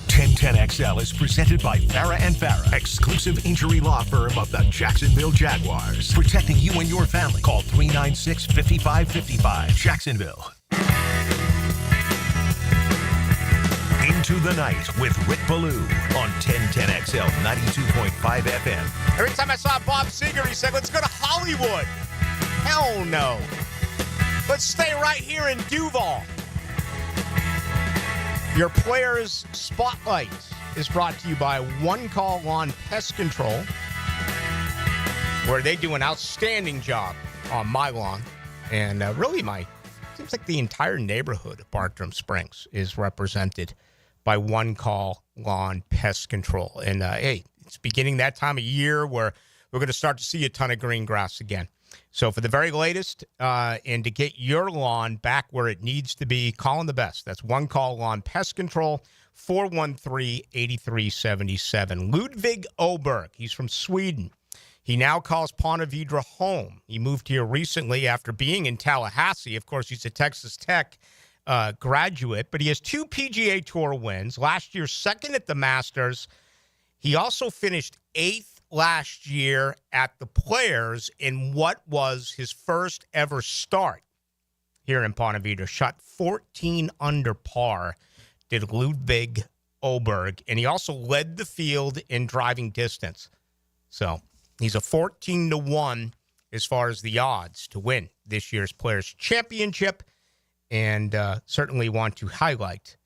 1010XL is presented by Farah & Farah, exclusive injury law firm of the Jacksonville Jaguars. Protecting you and your family. Call 396-5555. Jacksonville. Into the Night with Rick Ballou on 1010XL 92.5 FM. Every time I saw Bob Seger, he said, let's go to Hollywood. Hell no. Let's stay right here in Duval. Your Players Spotlight is brought to you by One Call Lawn Pest Control, where they do an outstanding job on my lawn. And really, seems like the entire neighborhood of Bartram Springs is represented by One Call Lawn Pest Control. And, hey, it's beginning that time of year where we're going to start to see a ton of green grass again. So for the very latest, and to get your lawn back where it needs to be, call on the best. That's One Call Lawn Pest Control, 413-8377. Ludwig Oberg, he's from Sweden. He now calls Ponte Vedra home. He moved here recently after being in Tallahassee. Of course, he's a Texas Tech graduate, but he has 2 PGA Tour wins. Last year, second at the Masters. He also finished 8th last year at the Players in what was his first ever start here in Ponte Vedra. Shot 14 under par, did Ludwig Oberg, and he also led the field in driving distance. So he's a 14-1 as far as the odds to win this year's Players Championship, and certainly want to highlight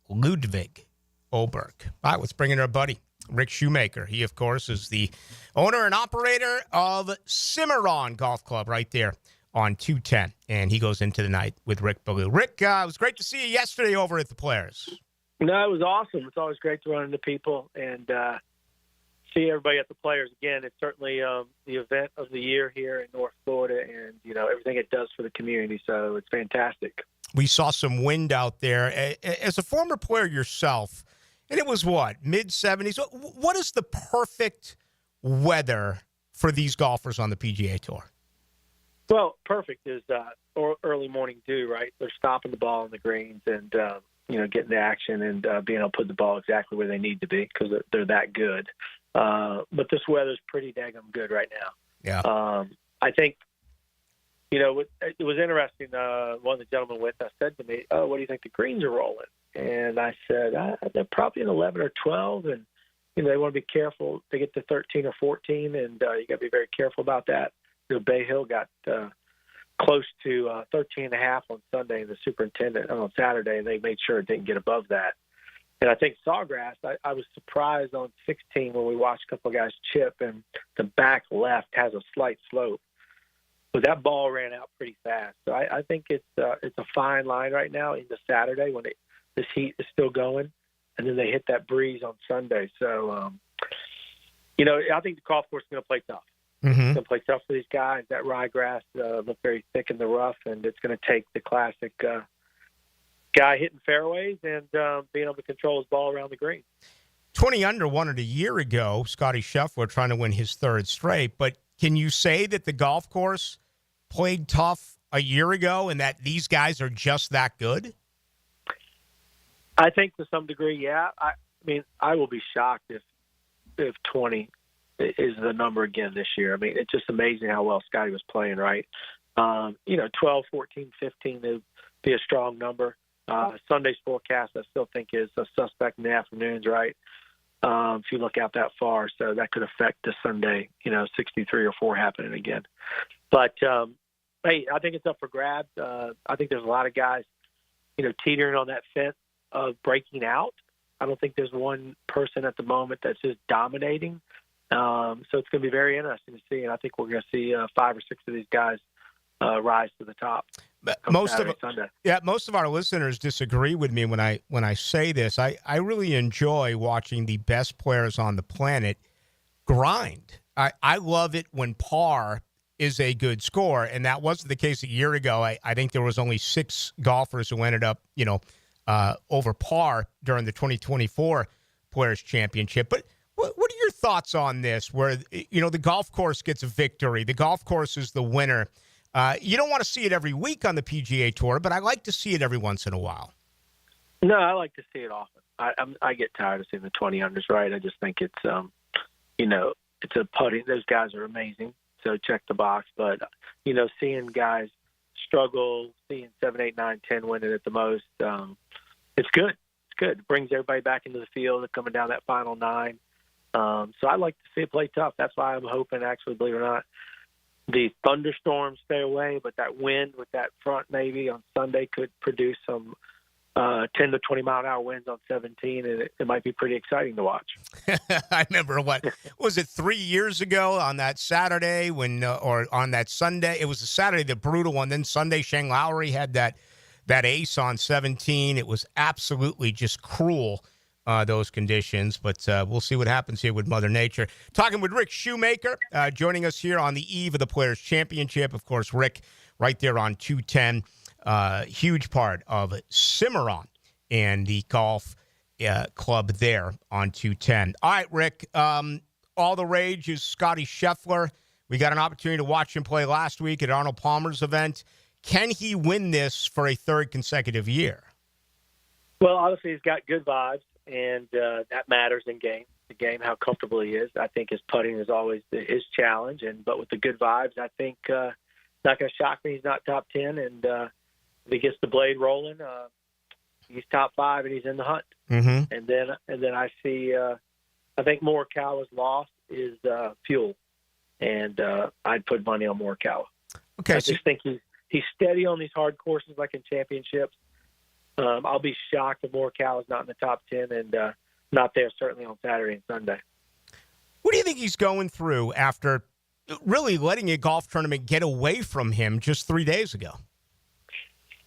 Ludwig Oberg. All right, let's bring in our buddy, Rick Shoemaker. He, of course, is the owner and operator of Cimarron Golf Club right there on 210, and he goes into the night with Rick Ballou. Rick, it was great to see you yesterday over at the Players. No, it was awesome. It's always great to run into people and see everybody at the Players again. It's certainly the event of the year here in North Florida, and everything it does for the community. So it's fantastic. We saw some wind out there. As a former player yourself, and it was what, mid-70s? What is the perfect weather for these golfers on the PGA Tour? Well, perfect is early morning dew, right? They're stopping the ball on the greens and getting the action and being able to put the ball exactly where they need to be because they're that good. But this weather's pretty daggum good right now. Yeah. I think, it was interesting. One of the gentlemen with us said to me, "Oh, what do you think the greens are rolling?" And I said, "They're probably an 11 or 12, and they want to be careful. They get to 13 or 14, and you got to be very careful about that." Bay Hill got close to 13.5 on Sunday, and the superintendent on Saturday, and they made sure it didn't get above that. And I think Sawgrass, I was surprised on 16 when we watched a couple of guys chip, and the back left has a slight slope. But that ball ran out pretty fast. So I think it's a fine line right now into Saturday when this heat is still going, and then they hit that breeze on Sunday. So, I think the golf course is going to play tough. Mm-hmm. It's going to play tough for these guys. That ryegrass looked very thick in the rough, and it's going to take the classic guy hitting fairways and being able to control his ball around the green. 20 under won it a year ago. Scotty Scheffler trying to win his third straight. But can you say that the golf course played tough a year ago and that these guys are just that good? I think to some degree, yeah. I mean, I will be shocked if 20 is the number again this year. I mean, it's just amazing how well Scotty was playing, right? 12, 14, 15 would be a strong number. Sunday's forecast, I still think, is a suspect in the afternoons, right? If you look out that far, so that could affect the Sunday, 63 or 4 happening again. But, hey, I think it's up for grabs. I think there's a lot of guys, teetering on that fence of breaking out. I don't think there's one person at the moment that's just dominating. So it's going to be very interesting to see, and I think we're going to see 5 or 6 of these guys rise to the top. Most of our listeners disagree with me when I say this. I really enjoy watching the best players on the planet grind. I love it when par is a good score, and that wasn't the case a year ago. I think there was only 6 golfers who ended up, over par during the 2024 Players Championship. But what are your thoughts on this, where, the golf course gets a victory? The golf course is the winner. You don't want to see it every week on the PGA Tour, but I like to see it every once in a while. No, I like to see it often. I get tired of seeing the 20 unders, right? I just think it's, it's a putting. Those guys are amazing, so check the box. But, seeing guys struggle, seeing 7, 8, 9, 10 win it at the most, it's good. It's good. It brings everybody back into the field coming down that final 9. So I like to see it play tough. That's why I'm hoping, actually, believe it or not, the thunderstorms stay away, but that wind with that front maybe on Sunday could produce some 10 to 20 mile an hour winds on 17, and it might be pretty exciting to watch. I remember, was it 3 years ago on that Saturday or on that Sunday? It was the Saturday, the brutal one. Then Sunday, Shane Lowry had that ace on 17. It was absolutely just cruel, those conditions. But we'll see what happens here with Mother Nature. Talking with Rick Shoemaker, joining us here on the eve of the Players' Championship. Of course, Rick right there on 210. Huge part of Cimarron and the golf club there on 210. All right, Rick, all the rage is Scotty Scheffler. We got an opportunity to watch him play last week at Arnold Palmer's event. Can he win this for a third consecutive year? Well, obviously he's got good vibes, and that matters in the game, how comfortable he is. I think his putting is always his challenge, but with the good vibes, I think not going to shock me. He's not top 10, and if he gets the blade rolling, he's top 5 and he's in the hunt. Mm-hmm. And then I see, I think Morikawa's loss is fuel, and I'd put money on Morikawa. Okay, I just think he's steady on these hard courses like in championships. I'll be shocked if Morikawa's not in the top 10 and not there certainly on Saturday and Sunday. What do you think he's going through after really letting a golf tournament get away from him just 3 days ago?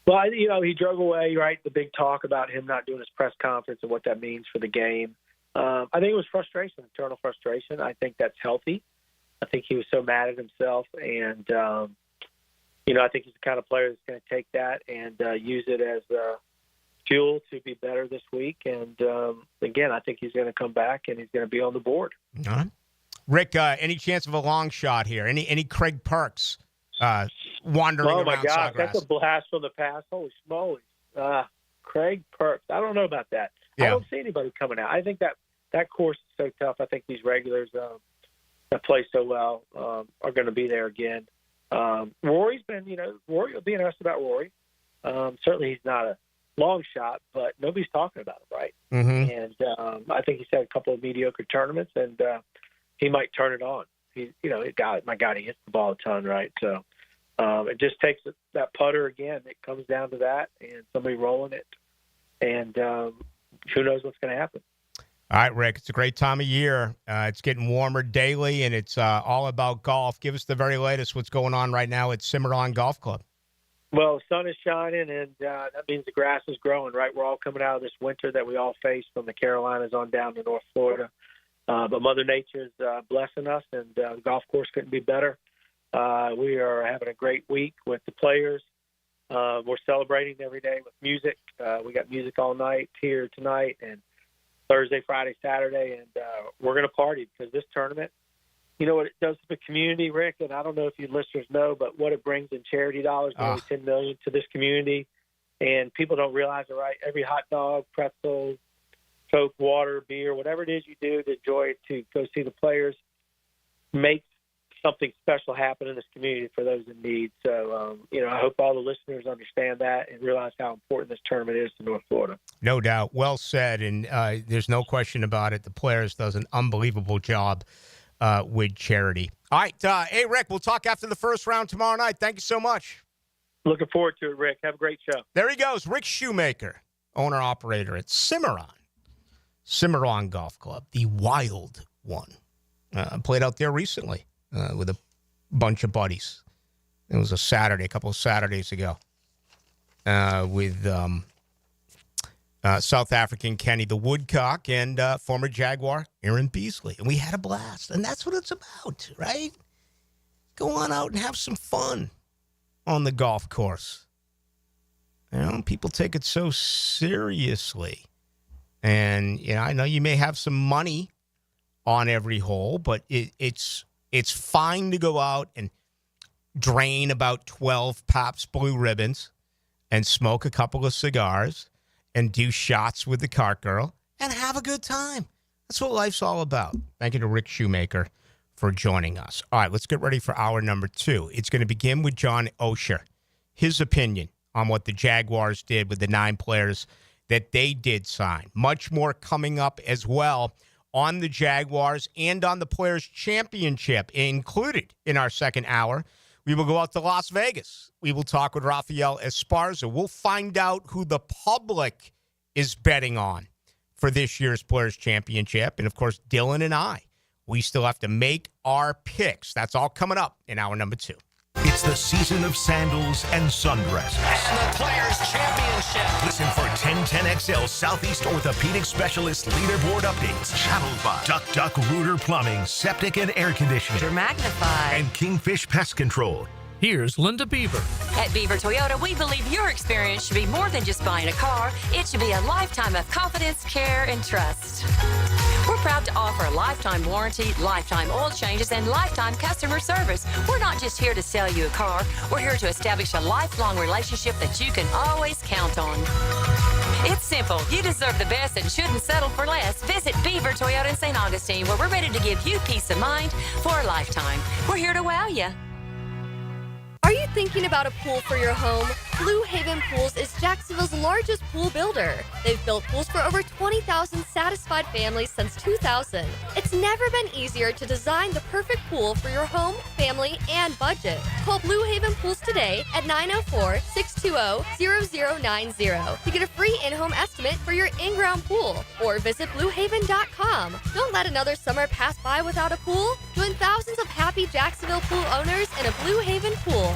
Well, he drove away, right? The big talk about him not doing his press conference and what that means for the game. I think it was frustration, internal frustration. I think that's healthy. I think he was so mad at himself. And, I think he's the kind of player that's going to take that and use it as fuel to be better this week. And, again, I think he's going to come back and he's going to be on the board. All right. Rick, any chance of a long shot here? Any Craig Perks? Wandering around. Oh, my gosh, Sawgrass. that's a blast from the past. Holy smokes. Craig Perks. I don't know about that. Yeah. I don't see anybody coming out. I think that course is so tough. I think these regulars that play so well are going to be there again. Rory's been, Rory will be interested about Rory. Certainly he's not a long shot, but nobody's talking about him, right? Mm-hmm. And I think he's had a couple of mediocre tournaments, and he might turn it on. My God, he hits the ball a ton, right? So it just takes that putter again. It comes down to that and somebody rolling it. And who knows what's going to happen. All right, Rick, it's a great time of year. It's getting warmer daily, and it's all about golf. Give us the very latest what's going on right now at Cimarron Golf Club. Well, the sun is shining, and that means the grass is growing, right? We're all coming out of this winter that we all faced from the Carolinas on down to North Florida. But Mother Nature is blessing us, and the golf course couldn't be better. We are having a great week with the players. We're celebrating every day with music. We got music all night here tonight and Thursday, Friday, Saturday, and we're going to party because this tournament, you know what it does to the community, Rick, and I don't know if you listeners know, but what it brings in charity dollars, nearly $10 million to this community, and people don't realize it, right? Every hot dog, pretzel, Coke, water, beer, whatever it is you do to enjoy it, to go see the players, makes something special happen in this community for those in need. So, I hope all the listeners understand that and realize how important this tournament is to North Florida. No doubt. Well said, and there's no question about it. The players does an unbelievable job with charity. All right. Hey, Rick, we'll talk after the first round tomorrow night. Thank you so much. Looking forward to it, Rick. Have a great show. There he goes, Rick Shoemaker, owner-operator at Cimarron Golf Club, the wild one. Played out there recently with a bunch of buddies. It was a couple of Saturdays ago, with South African Kenny the Woodcock and former Jaguar Aaron Beasley. And we had a blast. And that's what it's about, right? Go on out and have some fun on the golf course. people take it so seriously. And, I know you may have some money on every hole, but it's fine to go out and drain about 12 Pabst Blue Ribbons and smoke a couple of cigars and do shots with the cart girl and have a good time. That's what life's all about. Thank you to Rick Shoemaker for joining us. All right, let's get ready for hour number 2. It's going to begin with John Oehser, his opinion on what the Jaguars did with the 9 players that they did sign. Much more coming up as well on the Jaguars and on the Players' Championship, included in our second hour. We will go out to Las Vegas. We will talk with Rafael Esparza. We'll find out who the public is betting on for this year's Players' Championship. And, of course, Dylan and I, we still have to make our picks. That's all coming up in hour number 2. It's the season of sandals and sundresses. And the Players' Championship. Listen for 1010XL Southeast Orthopedic Specialist leaderboard updates. Channeled by Duck Rooter Plumbing, Septic and Air Conditioning. Magnify. And Kingfish Pest Control. Here's Linda Beaver. At Beaver Toyota, we believe your experience should be more than just buying a car. It should be a lifetime of confidence, care, and trust. We're proud to offer a lifetime warranty, lifetime oil changes, and lifetime customer service. We're not just here to sell you a car. We're here to establish a lifelong relationship that you can always count on. It's simple. You deserve the best and shouldn't settle for less. Visit Beaver Toyota in St. Augustine, where we're ready to give you peace of mind for a lifetime. We're here to wow you. Are you thinking about a pool for your home? Blue Haven Pools is Jacksonville's largest pool builder. They've built pools for over 20,000 satisfied families since 2000. It's never been easier to design the perfect pool for your home, family, and budget. Call Blue Haven Pools today at 904-620-0090 to get a free in-home estimate for your in-ground pool, or visit bluehaven.com. Don't let another summer pass by without a pool. Join thousands of happy Jacksonville pool owners in a Blue Haven pool.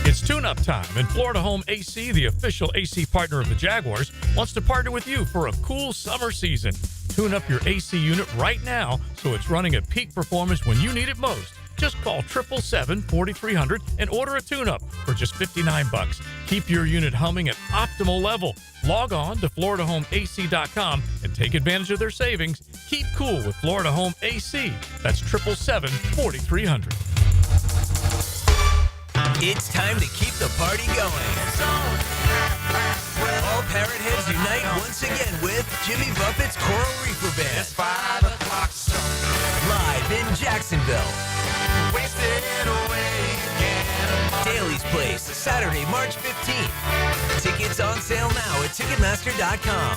It's tune-up time, and Florida Home AC, the official AC partner of the Jaguars, wants to partner with you for a cool summer season. Tune up your AC unit right now so it's running at peak performance when you need it most. Just call 777-4300 and order a tune-up for just $59. Keep your unit humming at optimal level. Log on to FloridaHomeAC.com and take advantage of their savings. Keep cool with Florida Home AC. That's 777-4300. It's time to keep the party going. All parrot heads unite once again with Jimmy Buffett's Coral Reefer Band. It's 5 o'clock song. Live in Jacksonville. Wasted away again. Daly's Place, Saturday, March 15th. Tickets on sale now at Ticketmaster.com.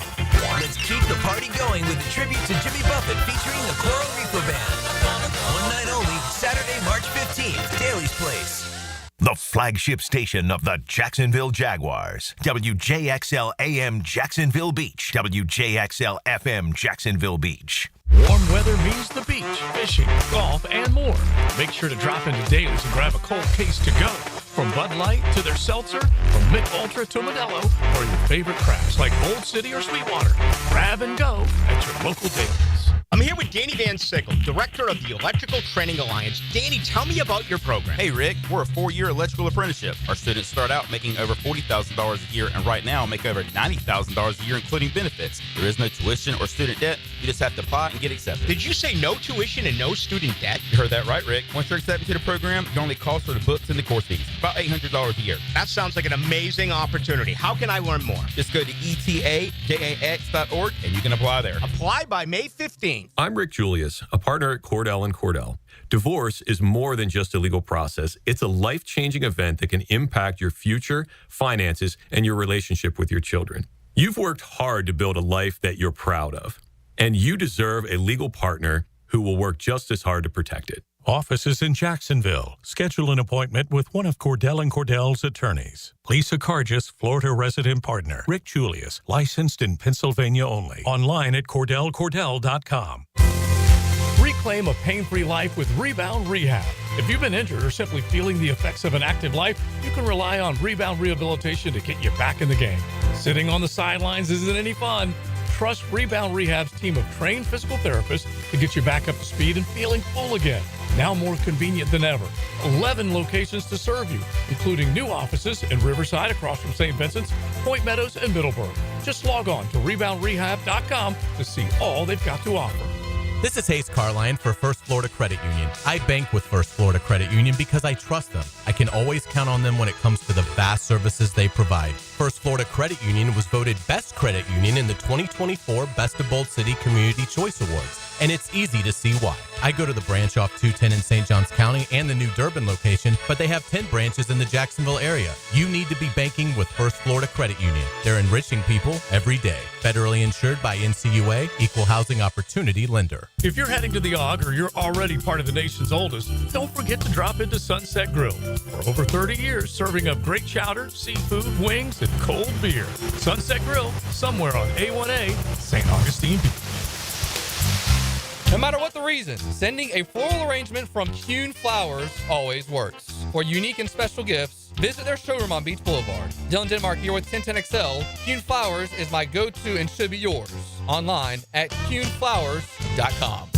Let's keep the party going with a tribute to Jimmy Buffett featuring the Coral Reefer Band. One night only, Saturday, March 15th, Daly's Place. The flagship station of the Jacksonville Jaguars. WJXL AM Jacksonville Beach. WJXL FM Jacksonville Beach. Warm weather means the beach, fishing, golf, and more. Make sure to drop into Daly's and grab a cold case to go. From Bud Light to their seltzer, from Mick Ultra to Modelo, or your favorite crafts like Bold City or Sweetwater. Grab and go at your local Daly's. I'm here with Danny Van Sickle, Director of the Electrical Training Alliance. Danny, tell me about your program. Hey, Rick, we're a 4-year electrical apprenticeship. Our students start out making over $40,000 a year, and right now make over $90,000 a year, including benefits. There is no tuition or student debt. You just have to apply and get accepted. Did you say no tuition and no student debt? You heard that right, Rick. Once you're accepted to the program, your only cost for the books and the course fees. About $800 a year. That sounds like an amazing opportunity. How can I learn more? Just go to etajax.org, and you can apply there. Apply by May 15th. I'm Rick Julius, a partner at Cordell & Cordell. Divorce is more than just a legal process. It's a life-changing event that can impact your future, finances, and your relationship with your children. You've worked hard to build a life that you're proud of, and you deserve a legal partner who will work just as hard to protect it. Offices in Jacksonville. Schedule an appointment with one of Cordell & Cordell's attorneys. Lisa Cargis, Florida resident partner. Rick Julius, licensed in Pennsylvania only. Online at CordellCordell.com. Reclaim a pain-free life with Rebound Rehab. If you've been injured or simply feeling the effects of an active life, you can rely on Rebound Rehabilitation to get you back in the game. Sitting on the sidelines isn't any fun. trust Rebound Rehab's team of trained physical therapists to get you back up to speed and feeling full again. Now more convenient than ever. 11 locations to serve you, including new offices in Riverside across from St. Vincent's, Point Meadows, and Middleburg. Just log on to reboundrehab.com to see all they've got to offer. This is Hayes Carline for First Florida Credit Union. I bank with First Florida Credit Union because I trust them. I can always count on them when it comes to the vast services they provide. First Florida Credit Union was voted Best Credit Union in the 2024 Best of Bold City Community Choice Awards. And it's easy to see why. I go to the branch off 210 in St. Johns County and the new Durbin location, but they have 10 branches in the Jacksonville area. You need to be banking with First Florida Credit Union. They're enriching people every day. Federally insured by NCUA, Equal Housing Opportunity Lender. If you're heading to the Og or you're already part of the nation's oldest, don't forget to drop into Sunset Grill. For over 30 years, serving up great chowder, seafood, wings, and cold beer. Sunset Grill, somewhere on A1A, St. Augustine Beach. No matter what the reason, sending a floral arrangement from Kuhn Flowers always works. For unique and special gifts, visit their showroom on Beach Boulevard. Dylan Denmark here with 1010XL. Kuhn Flowers is my go-to and should be yours. Online at kuhnflowers.com.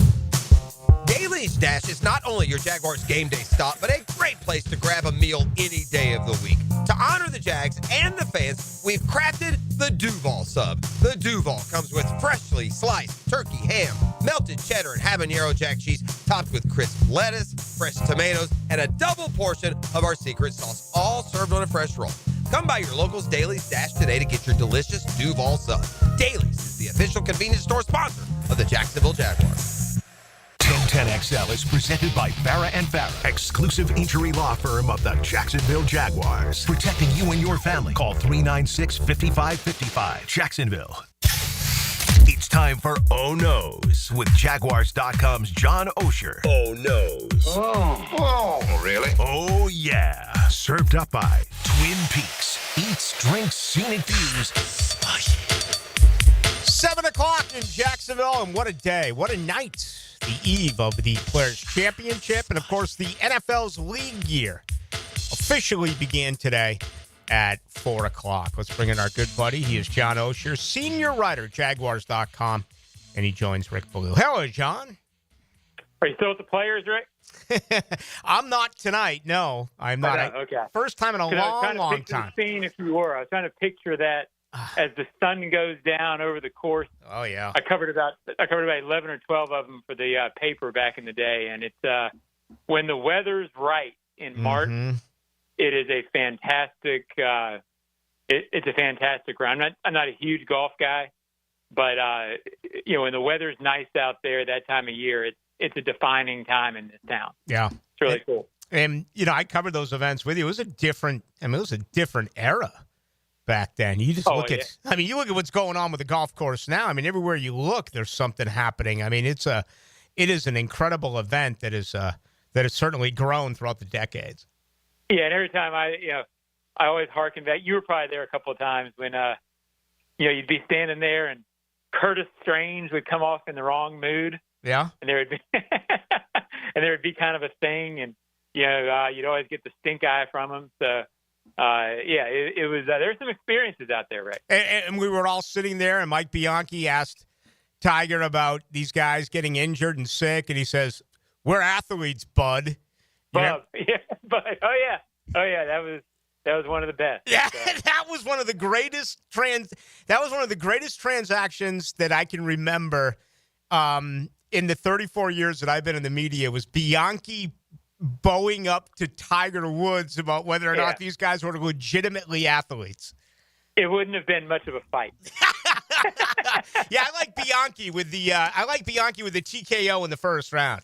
Daly's Dash is not only your Jaguars game day stop, but a great place to grab a meal any day of the week. To honor the Jags and the fans, we've crafted the Duval sub. The Duval comes with freshly sliced turkey, ham, melted cheddar, and habanero jack cheese, topped with crisp lettuce, fresh tomatoes, and a double portion of our secret sauce, all served on a fresh roll. Come by your local's Daly's Dash today to get your delicious Duval sub. Daly's is the official convenience store sponsor of the Jacksonville Jaguars. 1010XL is presented by Farah & Farah, exclusive injury law firm of the Jacksonville Jaguars. Protecting you and your family. Call 396-5555. Jacksonville. It's time for Oh No's with Jaguars.com's John Oehser. Oh No's. Oh, really? Oh, yeah. Served up by Twin Peaks. Eats, drinks, scenic views. 7 o'clock in Jacksonville, and what a day. What a night. The eve of the Players' Championship, and of course the NFL's league year officially began today at 4 o'clock. Let's bring in our good buddy. He is John Oehser, senior writer, Jaguars.com, and he joins Rick Ballou. Hello, John. Are you still with the Players, Rick? I'm not tonight. No, I'm not. Okay. First time in a long time. The scene, if you were. I was trying to picture that as the sun goes down over the course. Oh yeah. I covered about 11 or 12 of them for the paper back in the day, and it's when the weather's right in March. It is a fantastic. It's a fantastic round. I'm not a huge golf guy, but when the weather's nice out there that time of year, it's a defining time in this town. Yeah, it's really cool. And I covered those events with you. It was a different era back then. You just look at, you look at what's going on with the golf course now. I mean, everywhere you look, there's something happening. I mean, it is an incredible event that has certainly grown throughout the decades. Yeah, and every time I always hearken back. You were probably there a couple of times when, you'd be standing there and Curtis Strange would come off in the wrong mood. Yeah, and there would be kind of a thing, and you'd always get the stink eye from him. So. It was. There's some experiences out there, Rick. And we were all sitting there, and Mike Bianchi asked Tiger about these guys getting injured and sick, and he says, "We're athletes, bud." Bud. Yeah, bud. Oh yeah. That was one of the best. Yeah, that was one of the greatest transactions that I can remember. In the 34 years that I've been in the media, was Bianchi bowing up to Tiger Woods about whether or not these guys were legitimately athletes. It wouldn't have been much of a fight. Yeah, I like Bianchi with the TKO in the first round.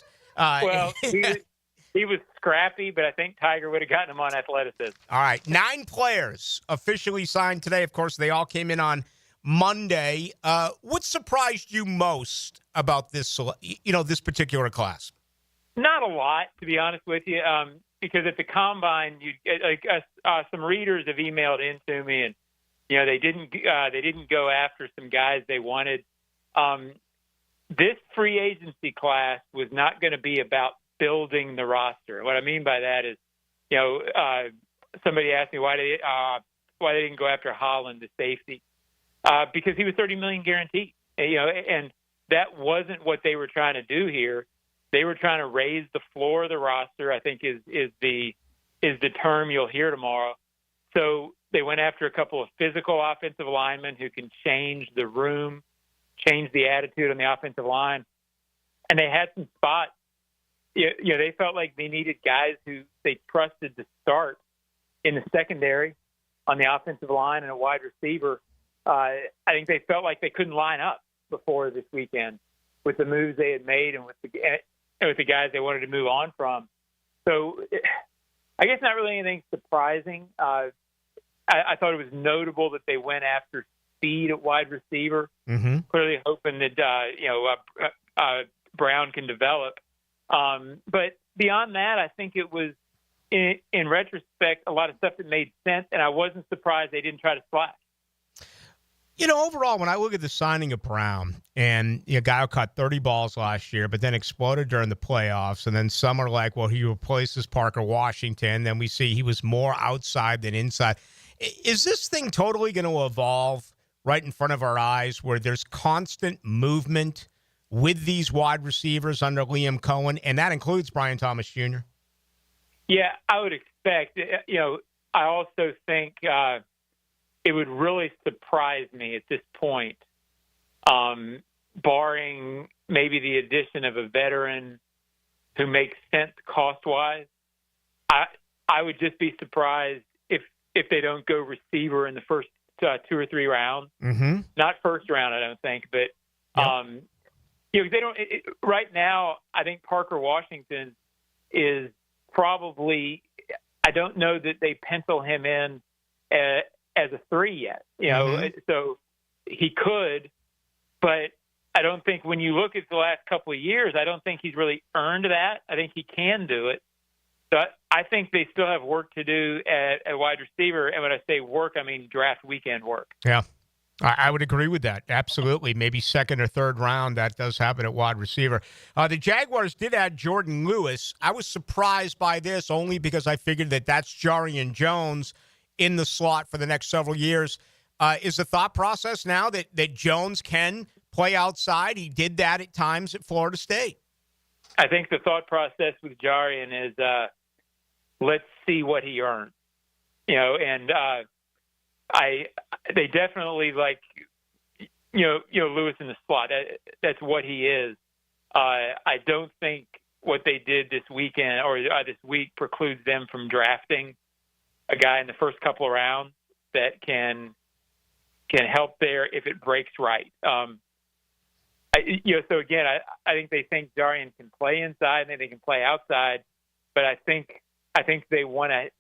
He was scrappy, but I think Tiger would have gotten him on athleticism. All right, 9 players officially signed today. Of course, they all came in on Monday. What surprised you most about this particular class? Not a lot, to be honest with you, because at the combine, some readers have emailed into me, and they didn't go after some guys they wanted. This free agency class was not going to be about building the roster. What I mean by that is, somebody asked me why they didn't go after Holland, the safety, because he was $30 million guaranteed, And that wasn't what they were trying to do here. They were trying to raise the floor of the roster, I think is the term you'll hear tomorrow. So they went after a couple of physical offensive linemen who can change the room, change the attitude on the offensive line. And they had some spots. They felt like they needed guys who they trusted to start in the secondary on the offensive line and a wide receiver. I think they felt like they couldn't line up before this weekend with the moves they had made and with the guys they wanted to move on from. So I guess not really anything surprising. I thought it was notable that they went after speed at wide receiver, clearly hoping that Brown can develop. But beyond that, I think it was, in retrospect, a lot of stuff that made sense, and I wasn't surprised they didn't try to splash. Overall, when I look at the signing of Brown, and a guy who caught 30 balls last year, but then exploded during the playoffs, and then some are like, well, he replaces Parker Washington. Then we see he was more outside than inside. Is this thing totally going to evolve right in front of our eyes where there's constant movement with these wide receivers under Liam Cohen, and that includes Brian Thomas Jr.? Yeah, I would expect. I also think it would really surprise me at this point, barring maybe the addition of a veteran who makes sense cost-wise. I would just be surprised if they don't go receiver in the first 2 or 3 rounds. Not first round, I don't think, but they don't. Right now, I think Parker Washington is probably. I don't know that they pencil him in as a 3 yet. So he could, but I don't think when you look at the last couple of years, I don't think he's really earned that. I think he can do it. So I think they still have work to do at wide receiver. And when I say work, I mean draft weekend work. Yeah. I would agree with that. Absolutely. Maybe second or third round, that does happen at wide receiver. The Jaguars did add Jordan Lewis. I was surprised by this only because I figured that's Jarian Jones in the slot for the next several years. Is the thought process now that Jones can play outside? He did that at times at Florida State. I think the thought process with Jarian is let's see what he earns. They definitely like, Lewis in the slot. That's what he is. I don't think what they did this weekend or this week precludes them from drafting a guy in the first couple of rounds that can help there if it breaks right. So again, I think they think Jarian can play inside and they can play outside, but I think they want to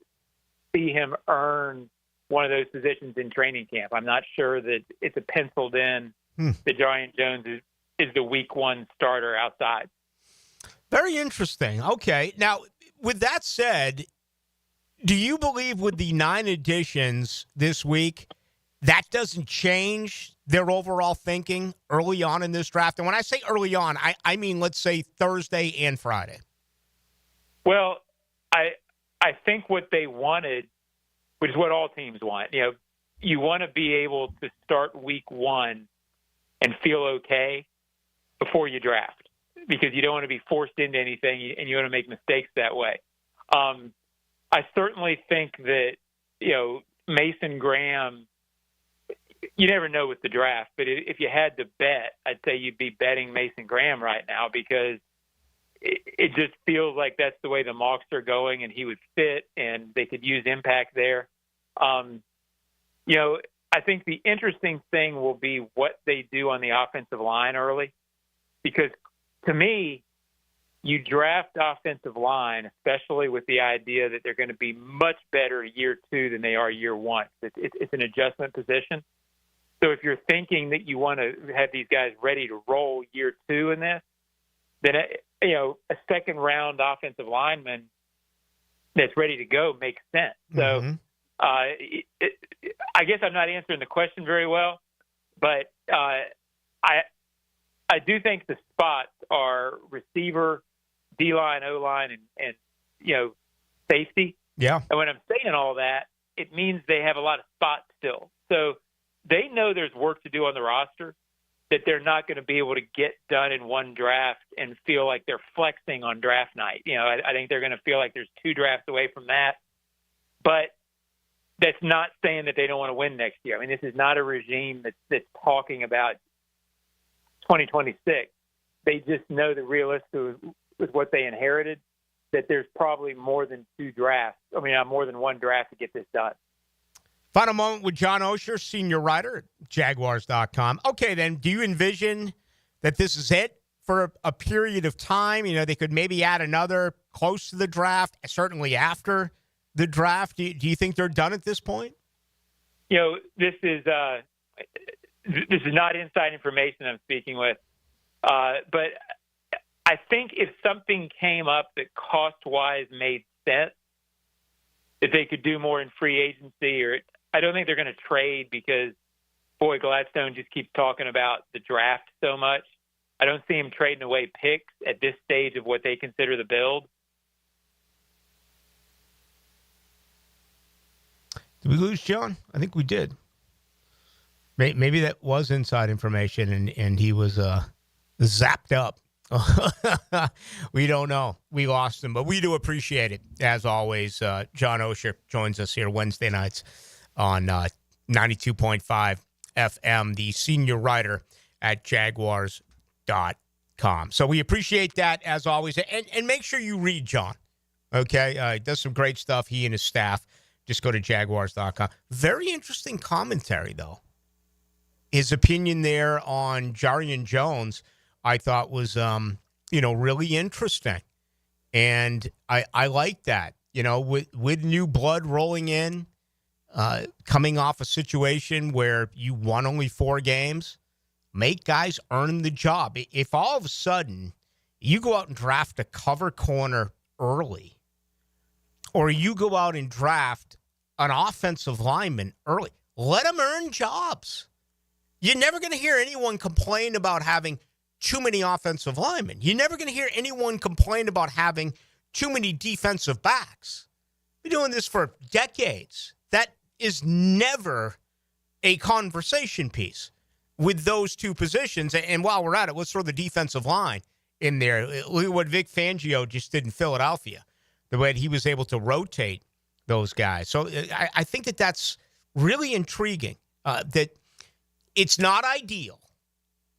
see him earn one of those positions in training camp. I'm not sure that it's a penciled in that Jarian Jones is the week 1 starter outside. Very interesting. Okay. Now, with that said, do you believe with the 9 additions this week, that doesn't change their overall thinking early on in this draft? And when I say early on, I mean, let's say Thursday and Friday. Well, I think what they wanted, which is what all teams want. You want to be able to start week 1 and feel okay before you draft because you don't want to be forced into anything and you want to make mistakes that way. I certainly think that, Mason Graham, you never know with the draft, but if you had to bet, I'd say you'd be betting Mason Graham right now because it just feels like that's the way the mocks are going and he would fit and they could use impact there. I think the interesting thing will be what they do on the offensive line early because to me, you draft offensive line, especially with the idea that they're going to be much better year 2 than they are year 1. It's an adjustment position. So if you're thinking that you want to have these guys ready to roll year 2 in this, then a second round offensive lineman that's ready to go makes sense. So I guess I'm not answering the question very well, but I do think the spots are receiver, D-line, O-line, and safety. Yeah. And when I'm saying all that, it means they have a lot of spots still. So they know there's work to do on the roster. that they're not going to be able to get done in one draft and feel like they're flexing on draft night. I think they're going to feel like there's 2 drafts away from that. But that's not saying that they don't want to win next year. I mean, this is not a regime that's talking about 2026. They just know that realistically with what they inherited, that there's probably more than 2 drafts. I mean, more than 1 draft to get this done. Final moment with John Oehser, senior writer at Jaguars.com. Okay, then, do you envision that this is it for a period of time? They could maybe add another close to the draft, certainly after the draft. Do you think they're done at this point? This is not inside information I'm speaking with, but I think if something came up that cost-wise made sense, that they could do more in free agency, or I don't think they're going to trade because, boy, Gladstone just keeps talking about the draft so much. I don't see him trading away picks at this stage of what they consider the build. Did we lose John? I think we did. Maybe that was inside information and he was zapped up. We don't know. We lost him, but we do appreciate it. As always, John Oehser joins us here Wednesday nights on 92.5 FM, the senior writer at Jaguars.com. So we appreciate that, as always. And make sure you read John, okay? He does some great stuff, he and his staff. Just go to Jaguars.com. Very interesting commentary, though. His opinion there on Jarian Jones, I thought was, really interesting. And I like that, with new blood rolling in, coming off a situation where you won only 4 games, make guys earn the job. If all of a sudden you go out and draft a cover corner early, or you go out and draft an offensive lineman early, let them earn jobs. You're never going to hear anyone complain about having too many offensive linemen. You're never going to hear anyone complain about having too many defensive backs. We've been doing this for decades. That is never a conversation piece with those 2 positions. And while we're at it, let's throw the defensive line in there. Look at what Vic Fangio just did in Philadelphia, the way he was able to rotate those guys. So I think that that's really intriguing, that it's not ideal.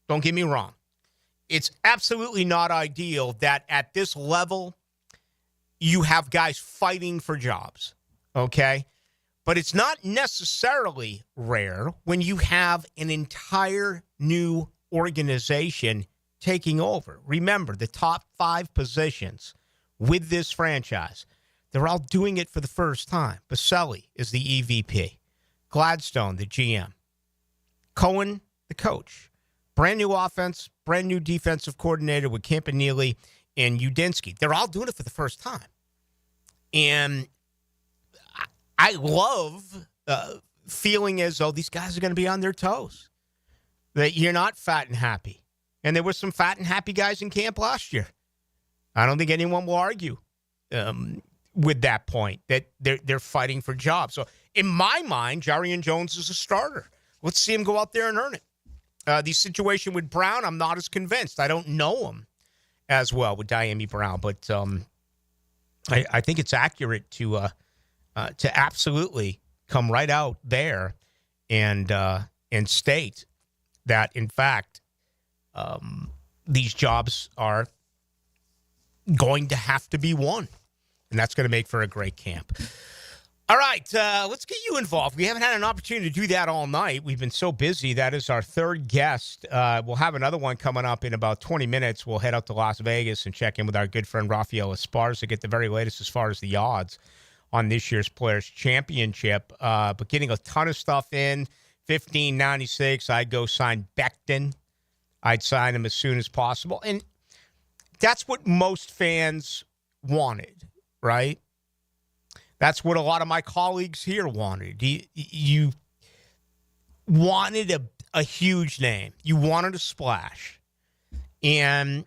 Don't get me wrong. It's absolutely not ideal that at this level you have guys fighting for jobs, okay? But it's not necessarily rare when you have an entire new organization taking over. Remember, the top 5 positions with this franchise, they're all doing it for the first time. Baselli is the EVP. Gladstone, the GM. Cohen, the coach. Brand new offense, brand new defensive coordinator with Campanile and Udinski. They're all doing it for the first time. And I love feeling as though these guys are going to be on their toes, that you're not fat and happy. And there were some fat and happy guys in camp last year. I don't think anyone will argue with that point, that they're fighting for jobs. So in my mind, Jarian Jones is a starter. Let's see him go out there and earn it. The situation with Brown, I'm not as convinced. I don't know him as well with Diami Brown, but I think it's accurate to absolutely come right out there and state that, in fact, these jobs are going to have to be won, and that's going to make for a great camp. All right, let's get you involved. We haven't had an opportunity to do that all night. We've been so busy. That is our 3rd guest. We'll have another one coming up in about 20 minutes. We'll head out to Las Vegas and check in with our good friend Rafael Esparza to get the very latest as far as the odds on this year's Players' Championship. But getting a ton of stuff in, $15.96. I'd go sign Becton. I'd sign him as soon as possible. And that's what most fans wanted, right? That's what a lot of my colleagues here wanted. You wanted a huge name. You wanted a splash. And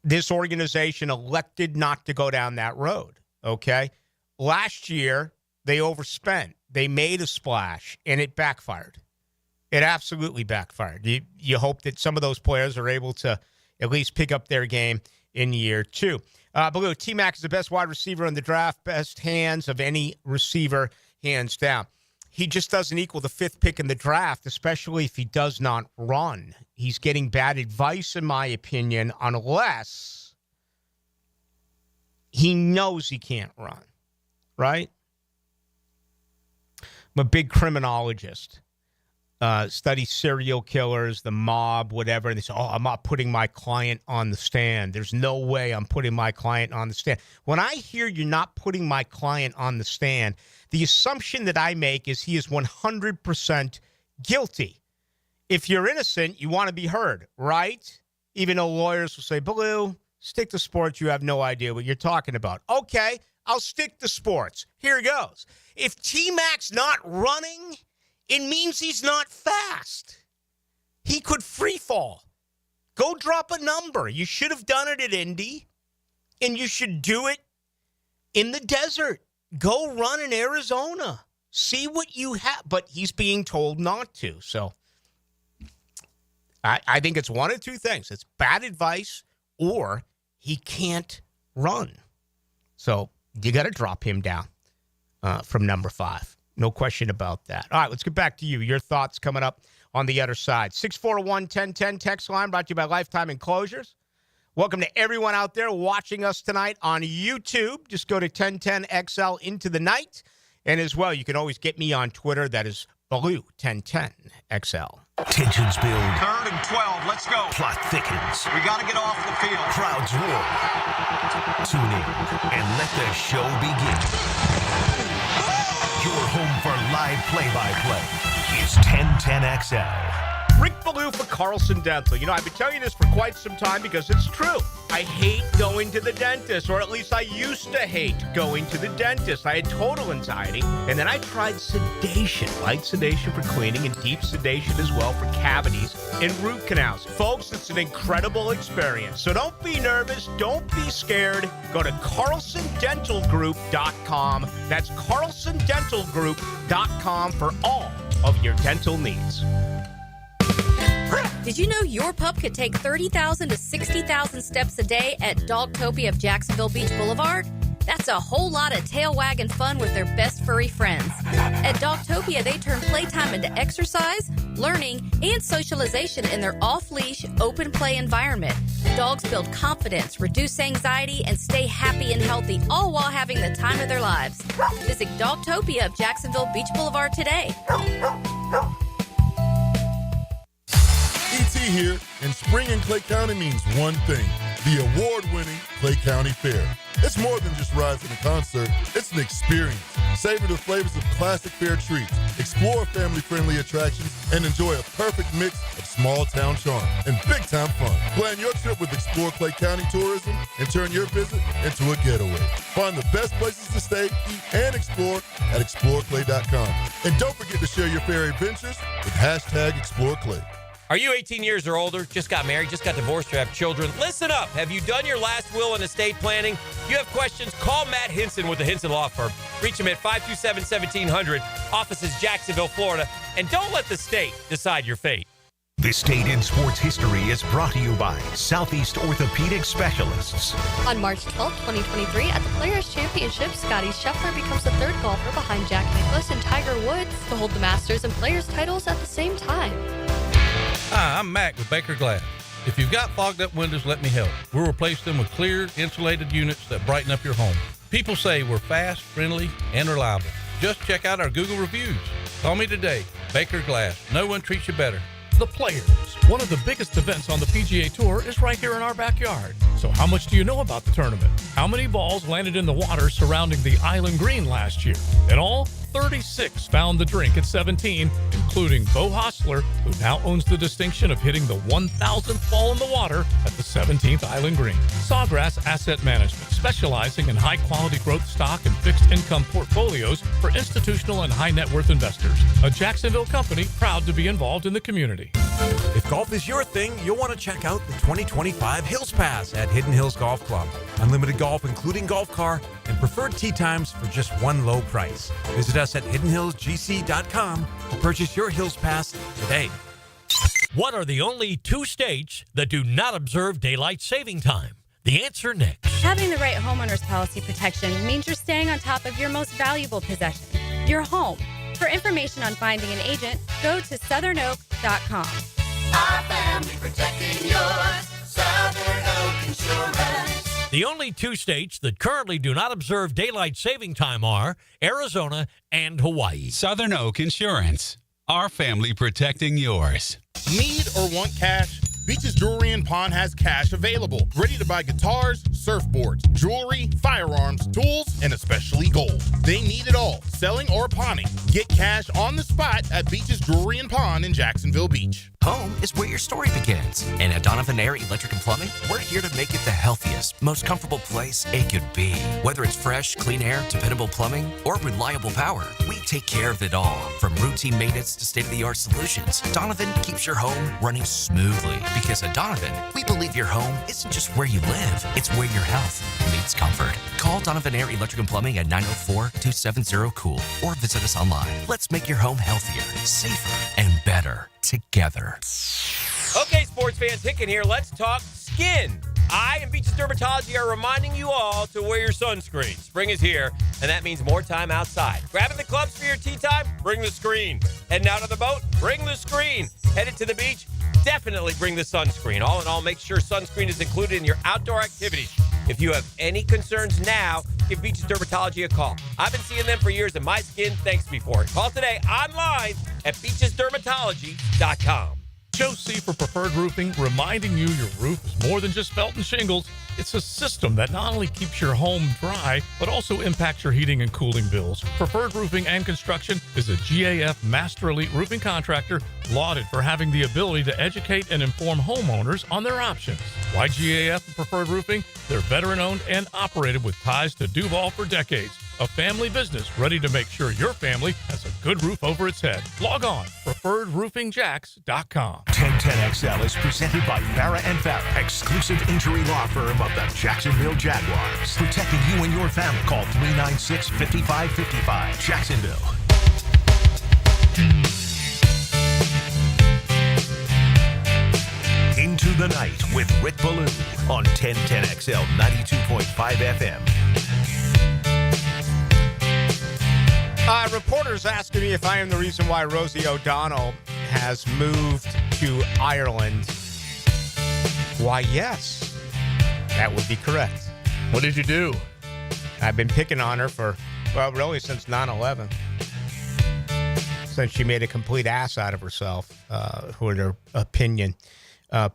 this organization elected not to go down that road, okay? Last year, they overspent. They made a splash, and it backfired. It absolutely backfired. You hope that some of those players are able to at least pick up their game in year 2. Ballou, T-Mac is the best wide receiver in the draft, best hands of any receiver, hands down. He just doesn't equal the 5th pick in the draft, especially if he does not run. He's getting bad advice, in my opinion, unless he knows he can't run, right? I'm a big criminologist. Study serial killers, the mob, whatever. And they say, I'm not putting my client on the stand. There's no way I'm putting my client on the stand. When I hear you're not putting my client on the stand, the assumption that I make is he is 100% guilty. If you're innocent, you want to be heard, right? Even though lawyers will say, Ballou, stick to sports. You have no idea what you're talking about. Okay, I'll stick to sports. Here goes. If T-Mac's not running, it means he's not fast. He could free fall. Go drop a number. You should have done it at Indy, and you should do it in the desert. Go run in Arizona. See what you have. But he's being told not to. So I think it's one of two things. It's bad advice or he can't run. So you got to drop him down from number 5. No question about that. All right, let's get back to you. Your thoughts coming up on the other side. 641-1010 text line brought to you by Lifetime Enclosures. Welcome to everyone out there watching us tonight on YouTube. Just go to 1010XL into the night. And as well, you can always get me on Twitter. That is Ballou1010XL. Tensions build. 3rd and 12. Let's go. Plot thickens. We got to get off the field. Crowds roar. Tune in and let the show begin. Your home for live play-by-play is 1010XL. Rick Ballou for Carlson Dental. You know, I've been telling you this for quite some time because it's true. I hate going to the dentist, or at least I used to hate going to the dentist. I had total anxiety, and then I tried sedation, light sedation for cleaning and deep sedation as well for cavities and root canals. Folks, it's an incredible experience. So don't be nervous. Don't be scared. Go to CarlsonDentalGroup.com. That's CarlsonDentalGroup.com for all of your dental needs. Did you know your pup could take 30,000 to 60,000 steps a day at Dogtopia of Jacksonville Beach Boulevard? That's a whole lot of tail wagging fun with their best furry friends. At Dogtopia, they turn playtime into exercise, learning, and socialization in their off-leash, open play environment. Dogs build confidence, reduce anxiety, and stay happy and healthy, all while having the time of their lives. Visit Dogtopia of Jacksonville Beach Boulevard today. E.T. here, and spring in Clay County means one thing: the award-winning Clay County Fair. It's more than just rides and a concert, it's an experience. Savor the flavors of classic fair treats, explore family-friendly attractions, and enjoy a perfect mix of small-town charm and big-time fun. Plan your trip with Explore Clay County Tourism and turn your visit into a getaway. Find the best places to stay, eat, and explore at exploreclay.com. And don't forget to share your fair adventures with #ExploreClay. Are you 18 years or older, just got married, just got divorced, or have children? Listen up. Have you done your last will and estate planning? If you have questions, call Matt Henson with the Henson Law Firm. Reach him at 527-1700, offices Jacksonville, Florida. And don't let the state decide your fate. This Date in Sports History is brought to you by Southeast Orthopedic Specialists. On March 12, 2023, at the Players' Championship, Scotty Scheffler becomes the 3rd golfer behind Jack Nicklaus and Tiger Woods to hold the Masters and Players titles at the same time. Hi, I'm Mac with Baker Glass. If you've got fogged up windows, let me help. We'll replace them with clear, insulated units that brighten up your home. People say we're fast, friendly, and reliable. Just check out our Google reviews. Call me today. Baker Glass. No one treats you better. The Players, one of the biggest events on the PGA Tour, is right here in our backyard. So how much do you know about the tournament? How many balls landed in the water surrounding the Island Green last year? In all, 36 found the drink at 17, including Bo Hostler, who now owns the distinction of hitting the 1,000th ball in the water at the 17th Island Green. Sawgrass Asset Management, specializing in high-quality growth stock and fixed income portfolios for institutional and high-net-worth investors. A Jacksonville company proud to be involved in the community. If golf is your thing, you'll want to check out the 2025 Hills Pass at Hidden Hills Golf Club. Unlimited golf, including golf car, and preferred tee times for just one low price. Visit us at hiddenhillsgc.com to purchase your your Hills Pass today. What are the only 2 states that do not observe daylight saving time? The answer next. Having the right homeowner's policy protection means you're staying on top of your most valuable possession, your home. For information on finding an agent, go to southernoak.com. Our family protecting yours. Southern Oak Insurance. The only 2 states that currently do not observe daylight saving time are Arizona and Hawaii. Southern Oak Insurance. Our family protecting yours. Need or want cash? Beach's Jewelry and Pawn has cash available. Ready to buy guitars, surfboards, jewelry, firearms, tools, and especially gold. They need it all, selling or pawning. Get cash on the spot at Beach's Jewelry and Pawn in Jacksonville Beach. Home is where your story begins. And at Donovan Air Electric and Plumbing, we're here to make it the healthiest, most comfortable place it could be. Whether it's fresh, clean air, dependable plumbing, or reliable power, we take care of it all. From routine maintenance to state-of-the-art solutions, Donovan keeps your home running smoothly. Because at Donovan, we believe your home isn't just where you live, it's where your health meets comfort. Call Donovan Air Electric and Plumbing at 904-270-COOL or visit us online. Let's make your home healthier, safer, and better together. Okay, sports fans, Hicken here. Let's talk skin. I and Beaches Dermatology are reminding you all to wear your sunscreen. Spring is here, and that means more time outside. Grabbing the clubs for your tea time? Bring the screen. Heading out on the boat? Bring the screen. Headed to the beach? Definitely bring the sunscreen. All in all, make sure sunscreen is included in your outdoor activities. If you have any concerns now, give Beaches Dermatology a call. I've been seeing them for years, and my skin thanks me for it. Call today online at beachesdermatology.com. Joe C. for Preferred Roofing, reminding you your roof is more than just felt and shingles. It's a system that not only keeps your home dry, but also impacts your heating and cooling bills. Preferred Roofing and Construction is a GAF Master Elite Roofing Contractor lauded for having the ability to educate and inform homeowners on their options. Why GAF and Preferred Roofing? They're veteran-owned and operated with ties to Duval for decades. A family business ready to make sure your family has a good roof over its head. Log on, preferredroofingjax.com. 1010XL is presented by Farah and Farah, exclusive injury law firm of the Jacksonville Jaguars. Protecting you and your family. Call 396-5555. Jacksonville. Into the Night with Rick Ballou on 1010XL 92.5 FM. Reporters asking me if I am the reason why Rosie O'Donnell has moved to Ireland. Why, yes, that would be correct. What did you do? I've been picking on her for, well, really since 9/11. Since she made a complete ass out of herself, in her opinion,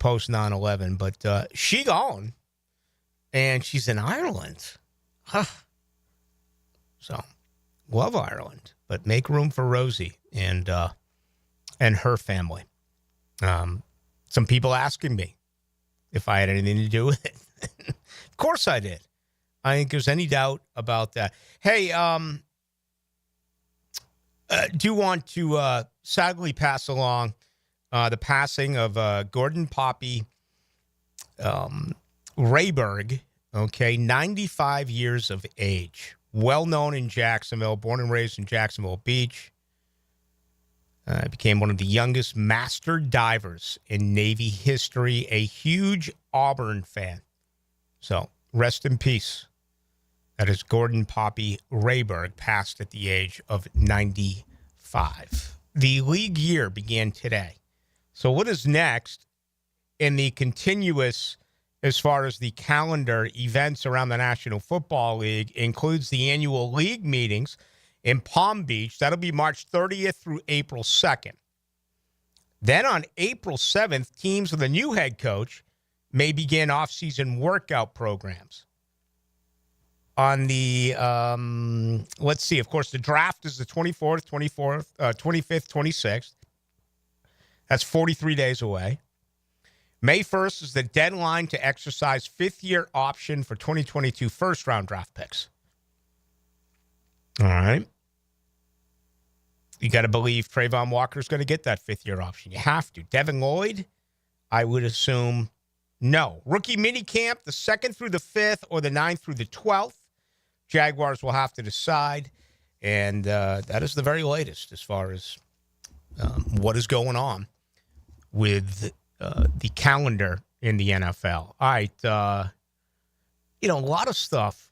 post 9/11. But she gone, and she's in Ireland. Huh. So, love Ireland, but make room for Rosie and her family. Some people asking me if I had anything to do with it. Of course I did. I think there's any doubt about that. Hey, do want to sadly pass along the passing of Gordon Poppy Rayberg, 95 years of age. Well known in Jacksonville, born and raised in Jacksonville Beach. Became one of the youngest master divers in Navy history, a huge Auburn fan. So, rest in peace. That is Gordon Poppy Rayberg, passed at the age of 95. The league year began today. So what is next in the continuous, as far as the calendar events around the National Football League, includes the annual league meetings in Palm Beach. That'll be March 30th through April 2nd. Then on April 7th, teams with a new head coach may begin off-season workout programs. On the, let's see, of course, the draft is the 25th, 26th. That's 43 days away. May 1st is the deadline to exercise fifth-year option for 2022 first-round draft picks. All right. You got to believe Trayvon Walker's going to get that fifth-year option. You have to. Devin Lloyd, I would assume, no. Rookie minicamp, the 2nd through the 5th or the 9th through the 12th. Jaguars will have to decide. And that is the very latest as far as what is going on with the calendar in the NFL. All right. A lot of stuff.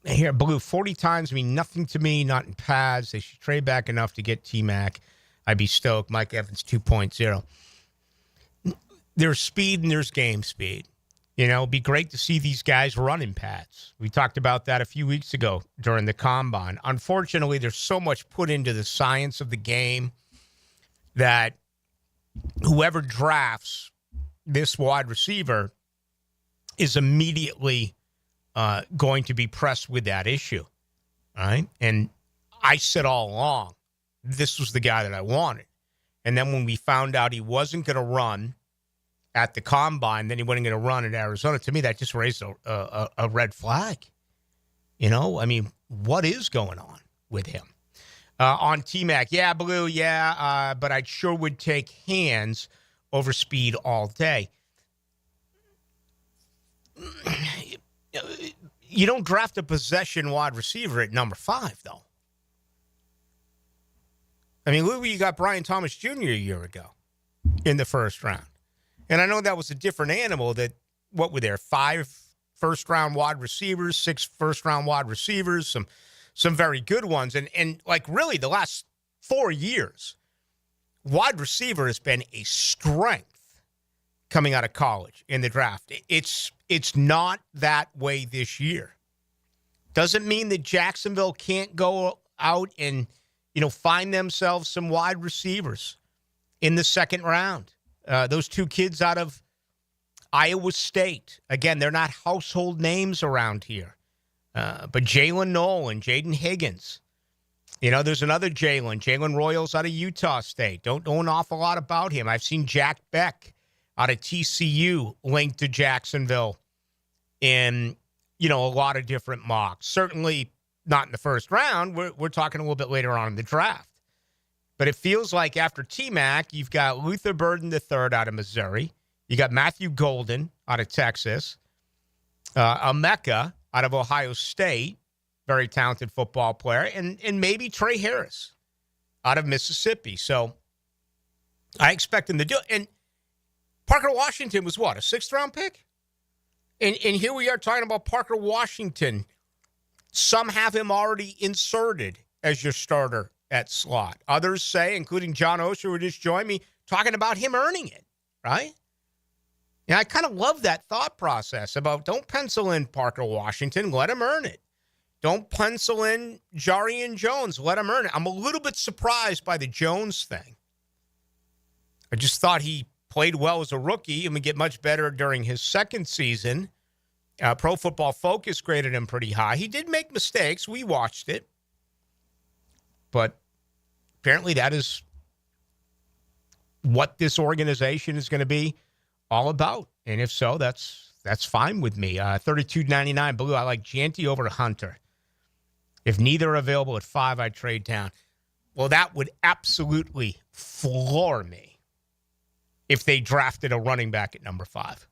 Here, Blue, 40 times mean nothing to me, not in pads. They should trade back enough to get T-Mac. I'd be stoked. Mike Evans 2.0. There's speed and there's game speed. It'd be great to see these guys running pads. We talked about that a few weeks ago during the Combine. Unfortunately, there's so much put into the science of the game that whoever drafts this wide receiver is immediately going to be pressed with that issue. All right? And I said all along, this was the guy that I wanted. And then when we found out he wasn't going to run at the Combine, then he wasn't going to run in Arizona, to me, that just raised a red flag. What is going on with him? On T-Mac, yeah, Blue, yeah, but I sure would take hands over speed all day. You don't draft a possession wide receiver at number 5, though. Look where you got Brian Thomas Jr. a year ago in the first round. And I know that was a different animal. That what were there? 5 first-round wide receivers, 6 first-round wide receivers, some very good ones. And really the last 4 years, wide receiver has been a strength coming out of college in the draft. It's not that way this year. Doesn't mean that Jacksonville can't go out and, find themselves some wide receivers in the second round. Those 2 kids out of Iowa State. Again, they're not household names around here. But Jalen Nolan, Jaden Higgins. There's another Jalen Royals out of Utah State. Don't know an awful lot about him. I've seen Jack Beck out of TCU linked to Jacksonville in, a lot of different mocks. Certainly not in the first round. We're talking a little bit later on in the draft. But it feels like after T-Mac, you've got Luther Burden III out of Missouri. You got Matthew Golden out of Texas. Emeka out of Ohio State, very talented football player. And maybe Trey Harris out of Mississippi. So I expect him to do it. And Parker Washington was what, a 6th-round pick? And here we are talking about Parker Washington. Some have him already inserted as your starter at slot. Others say, including John Oehser, who just joined me, talking about him earning it, right? I kind of love that thought process about don't pencil in Parker Washington, let him earn it. Don't pencil in Jarian Jones, let him earn it. I'm a little bit surprised by the Jones thing. I just thought he played well as a rookie and would get much better during his second season. Pro Football Focus graded him pretty high. He did make mistakes. We watched it. But apparently that is what this organization is going to be all about. And if so, that's fine with me. $32.99 Blue. I like Janty over Hunter. If neither are available at 5, I'd trade down. Well, that would absolutely floor me if they drafted a running back at number 5.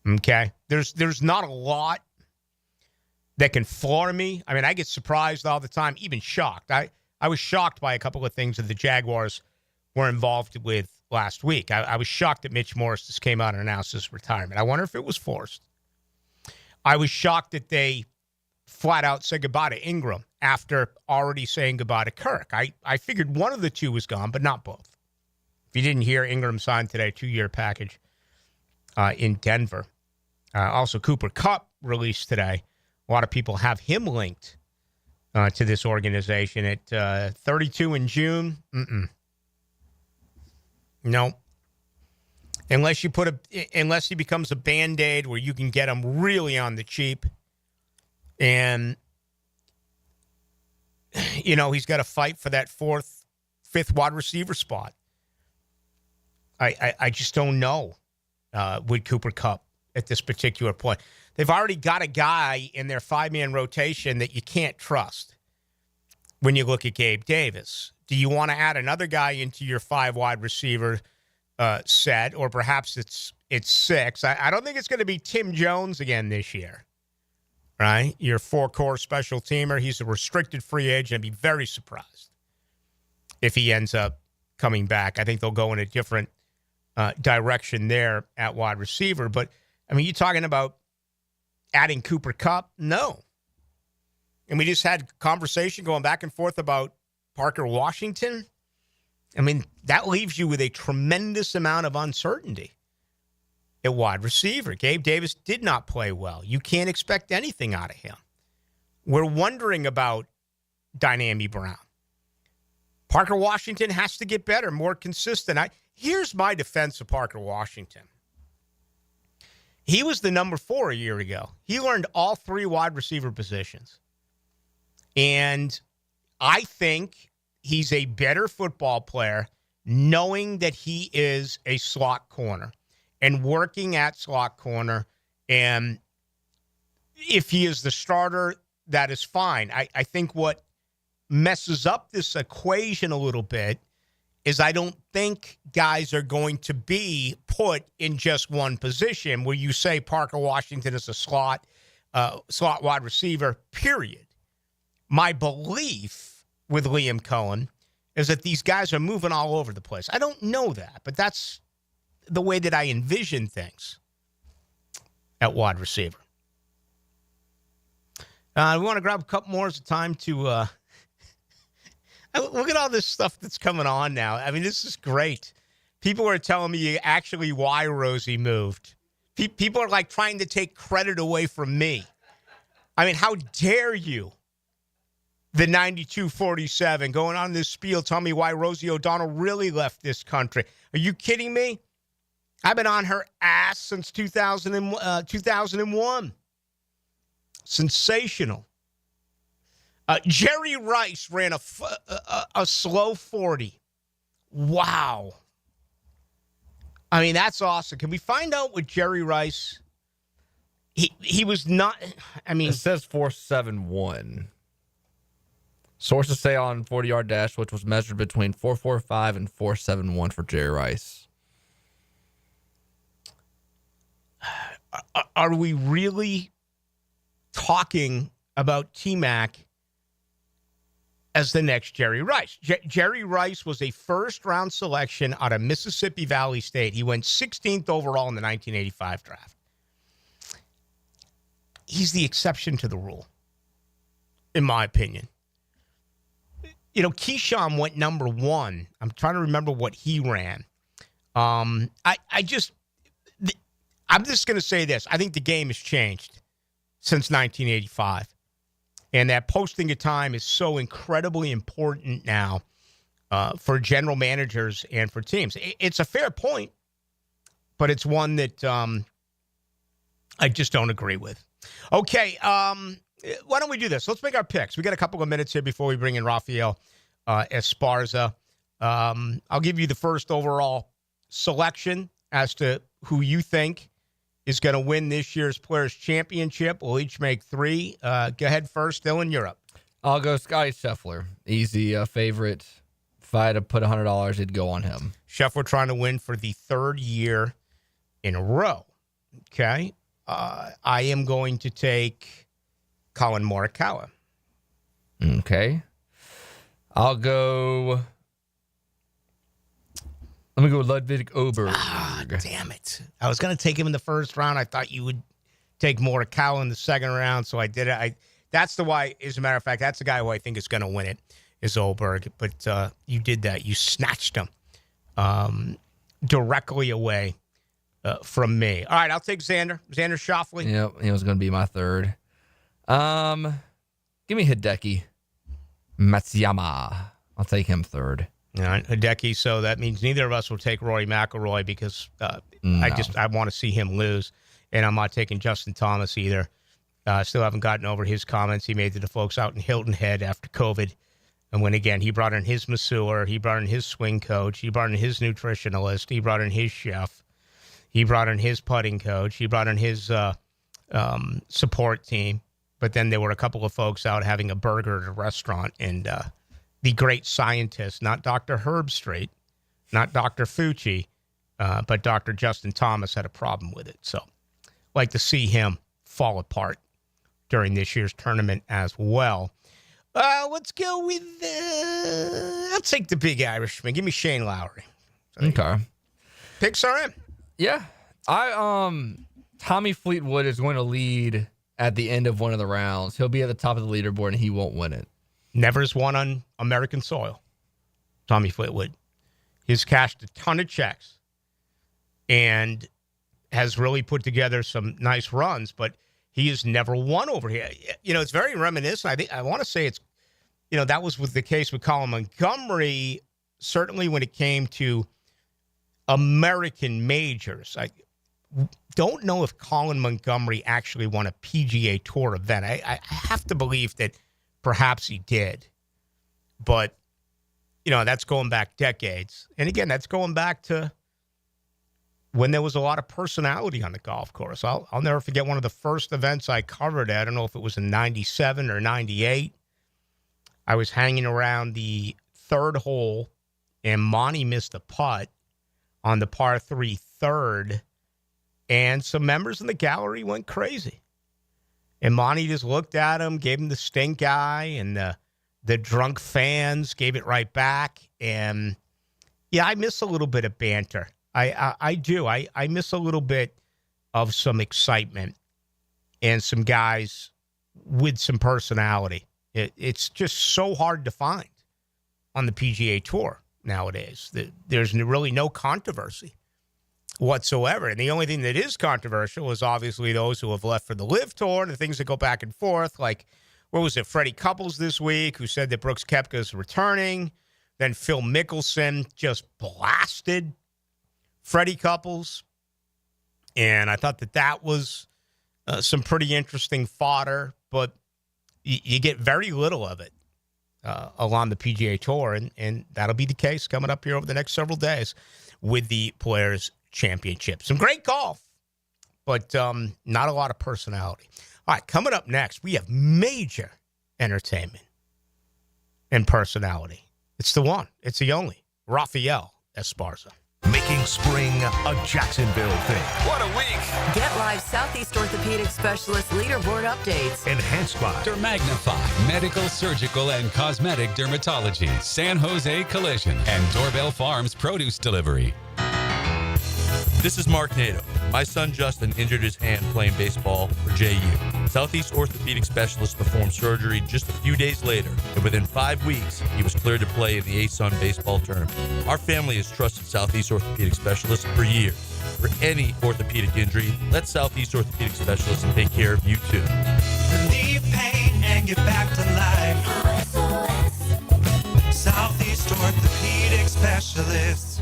Okay? There's not a lot that can floor me. I get surprised all the time, even shocked. I was shocked by a couple of things that the Jaguars were involved with last week. I was shocked that Mitch Morse just came out and announced his retirement. I wonder if it was forced. I was shocked that they flat out said goodbye to Ingram after already saying goodbye to Kirk. I figured one of the two was gone, but not both. If you didn't hear, Ingram signed today a 2-year package in Denver. Also, Cooper Kupp released today. A lot of people have him linked to this organization at 32 in June. No. Unless he becomes a Band-Aid where you can get him really on the cheap. And, he's got to fight for that 4th, 5th wide receiver spot. I just don't know with Cooper Kupp at this particular point. They've already got a guy in their 5-man rotation that you can't trust when you look at Gabe Davis. Do you want to add another guy into your 5 wide receiver set, or perhaps it's 6? I don't think it's going to be Tim Jones again this year, right? Your 4-core special teamer. He's a restricted free agent. I'd be very surprised if he ends up coming back. I think they'll go in a different direction there at wide receiver. But, I mean, you talking about adding Cooper Kupp? No. And we just had conversation going back and forth about Parker Washington. I mean, that leaves you with a tremendous amount of uncertainty at wide receiver. Gabe Davis did not play well. You can't expect anything out of him. We're wondering about Dynamic Brown. Parker Washington has to get better, more consistent. Here's my defense of Parker Washington. He was the number 4 a year ago. He learned all 3 wide receiver positions. And I think he's a better football player knowing that he is a slot corner and working at slot corner. And if he is the starter, that is fine. I think what messes up this equation a little bit is I don't think guys are going to be put in just one position where you say Parker Washington is a slot wide receiver, period. My belief with Liam Cohen is that these guys are moving all over the place. I don't know that, but that's the way that I envision things at wide receiver. We want to grab a couple more as a time to look at all this stuff that's coming on now. I mean, this is great. People are telling me actually why Rosie moved. People are like trying to take credit away from me. I mean, how dare you? The 92-47 going on this spiel, tell me why Rosie O'Donnell really left this country. Are you kidding me? I've been on her ass since 2001. Sensational. Jerry Rice ran a slow 40. Wow. I mean, that's awesome. Can we find out what Jerry Rice? He was not. I mean, it says 4.71. Sources say on 40-yard dash, which was measured between 4.45 and 4.71 for Jerry Rice. Are we really talking about T-Mac as the next Jerry Rice? Jerry Rice was a first-round selection out of Mississippi Valley State. He went 16th overall in the 1985 draft. He's the exception to the rule, in my opinion. You know, Keyshawn went number 1. I'm trying to remember what he ran. I'm just going to say this. I think the game has changed since 1985. And that posting of time is so incredibly important now for general managers and for teams. It's a fair point, but it's one that I just don't agree with. Okay, why don't we do this? Let's make our picks. We got a couple of minutes here before we bring in Rafael Esparza. I'll give you the first overall selection as to who you think is going to win this year's Players' Championship. We'll each make 3. Go ahead first, Dylan, you're up. I'll go Scotty Scheffler. Easy favorite. If I had to put $100, it'd go on him. Scheffler trying to win for the 3rd year in a row. Okay. I am going to take Colin Morikawa. Okay. I'll go. Let me go with Ludwig Oberg. Damn it. I was going to take him in the first round. I thought you would take Morikawa in the second round, so I did it. That's the why, as a matter of fact, that's the guy who I think is going to win it, is Oberg. But you did that. You snatched him directly away from me. All right, I'll take Xander Schauffele. Yep, he was going to be my 3rd. Give me Hideki Matsuyama. I'll take him 3rd. All right, Hideki. So that means neither of us will take Rory McIlroy because I want to see him lose, and I'm not taking Justin Thomas either. Still haven't gotten over his comments he made to the folks out in Hilton Head after COVID. And when, again, he brought in his masseur, he brought in his swing coach, he brought in his nutritionalist, he brought in his chef, he brought in his putting coach, he brought in his support team. But then there were a couple of folks out having a burger at a restaurant, and the great scientist, not Dr. Herbstreit, not Dr. Fucci, but Dr. Justin Thomas had a problem with it. So like to see him fall apart during this year's tournament as well. Let's go with, I'll take the big Irishman. Give me Shane Lowry. Okay. Picks are in. Yeah. Tommy Fleetwood is going to lead at the end of one of the rounds. He'll be at the top of the leaderboard, and he won't win it. Never has won on American soil. Tommy Fleetwood. He's cashed a ton of checks and has really put together some nice runs, but he has never won over here. You know, it's very reminiscent. I want to say it's, you know, that was the case with Colin Montgomery, certainly when it came to American majors. I don't know if Colin Montgomery actually won a PGA Tour event. I have to believe that perhaps he did. But, you know, that's going back decades. And again, that's going back to when there was a lot of personality on the golf course. I'll never forget one of the first events I covered. I don't know if it was in 97 or 98. I was hanging around the third hole, and Monty missed a putt on the par 3 third, and some members in the gallery went crazy. And Monty just looked at him, gave him the stink eye, and the drunk fans gave it right back. And, yeah, I miss a little bit of banter. I do. I miss a little bit of some excitement and some guys with some personality. It's just so hard to find on the PGA Tour nowadays. There's really no controversy whatsoever. And the only thing that is controversial is obviously those who have left for the LIV Tour and the things that go back and forth. Like, what was it, Freddie Couples this week, who said that Brooks Koepka's returning. Then Phil Mickelson just blasted Freddie Couples. And I thought that was some pretty interesting fodder, but you get very little of it along the PGA Tour, and that'll be the case coming up here over the next several days with the Players' Championship. Some great golf, but not a lot of personality. All right, coming up next, we have major entertainment and personality. It's the one. It's the only. Rafael Esparza. Making spring a Jacksonville thing. What a week! Get live Southeast Orthopedic Specialist leaderboard updates. Enhanced by Magnify Medical, Surgical, and Cosmetic Dermatology, San Jose Collision, and Doorbell Farms Produce Delivery. This is Mark Nato. My son Justin injured his hand playing baseball for JU. Southeast Orthopedic Specialist performed surgery just a few days later, and within 5 weeks, he was cleared to play in the ASUN baseball tournament. Our family has trusted Southeast Orthopedic Specialist for years. For any orthopedic injury, let Southeast Orthopedic Specialist take care of you too. Relieve pain and get back to life. Southeast Orthopedic Specialist.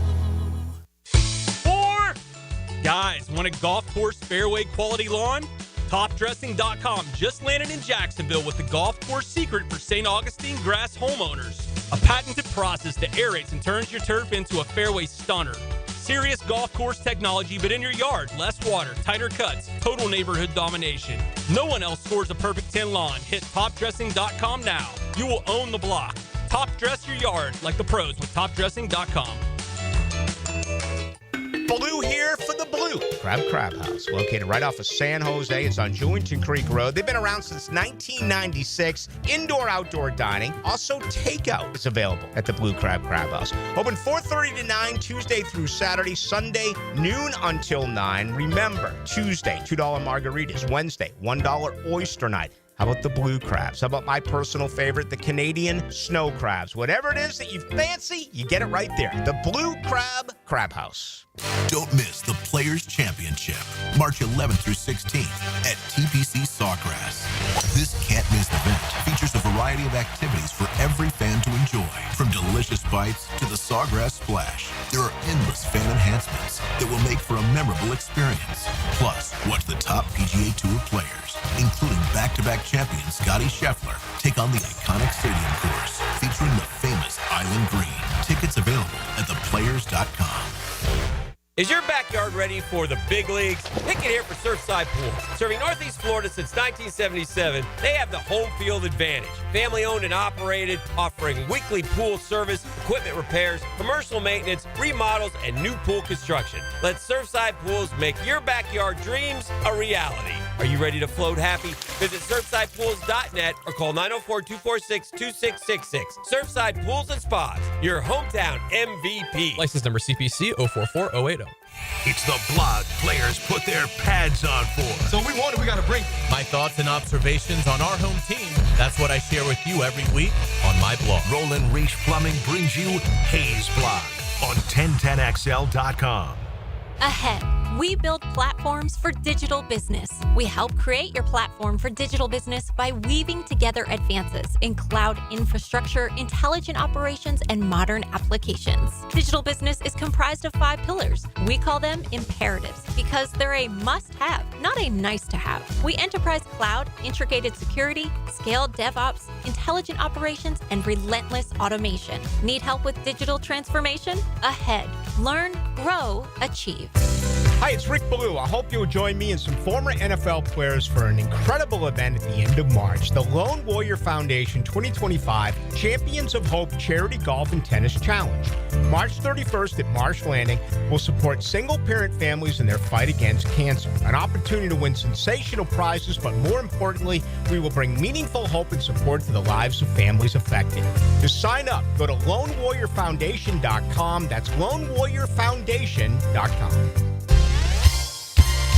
Guys, want a golf course fairway quality lawn? TopDressing.com just landed in Jacksonville with the golf course secret for St. Augustine grass homeowners. A patented process that aerates and turns your turf into a fairway stunner. Serious golf course technology, but in your yard. Less water, tighter cuts, total neighborhood domination. No one else scores a perfect 10 lawn. Hit TopDressing.com now. You will own the block. Top dress your yard like the pros with TopDressing.com. Ballou here for the Blue Crab House, located right off of San Jose. It's on Jewington Creek Road. They've been around since 1996. Indoor-outdoor dining. Also, takeout is available at the Blue Crab House. Open 4:30 to 9, Tuesday through Saturday. Sunday, noon until 9. Remember, Tuesday, $2 margaritas. Wednesday, $1 oyster night. How about the blue crabs? How about my personal favorite, the Canadian snow crabs? Whatever it is that you fancy, you get it right there. The Blue Crab House. Don't miss the Players' Championship, March 11th through 16th at TPC Sawgrass. This can't-miss event features a variety of activities for every fan to enjoy, from delicious bites to the Sawgrass Splash. There are endless fan enhancements that will make for a memorable experience. Plus, watch the top PGA Tour players, including back-to-back champion Scottie Scheffler, take on the iconic stadium course featuring the famous Island Green. Tickets available at theplayers.com. Is your backyard ready for the big leagues? Pick it here for Surfside Pools. Serving Northeast Florida since 1977, they have the home field advantage. Family owned and operated, offering weekly pool service, equipment repairs, commercial maintenance, remodels, and new pool construction. Let Surfside Pools make your backyard dreams a reality. Are you ready to float happy? Visit SurfsidePools.net or call 904-246-2666. Surfside Pools and Spas, your hometown MVP. License number CPC 044080. It's the blog players put their pads on for. So we got to bring my thoughts and observations on our home team. That's what I share with you every week on my blog. Roland Reach Plumbing brings you Hayes Blog on 1010XL.com. Ahead, we build platforms for digital business. We help create your platform for digital business by weaving together advances in cloud infrastructure, intelligent operations, and modern applications. Digital business is comprised of 5 pillars. We call them imperatives because they're a must-have, not a nice-to-have. We enterprise cloud, integrated security, scaled DevOps, intelligent operations, and relentless automation. Need help with digital transformation? Ahead. Learn, grow, achieve. Hi, it's Rick Ballou. I hope you'll join me and some former NFL players for an incredible event at the end of March, the Lone Warrior Foundation 2025 Champions of Hope Charity Golf and Tennis Challenge. March 31st at Marsh Landing will support single-parent families in their fight against cancer. An opportunity to win sensational prizes, but more importantly, we will bring meaningful hope and support to the lives of families affected. To sign up, go to LoneWarriorFoundation.com. That's LoneWarriorFoundation.com.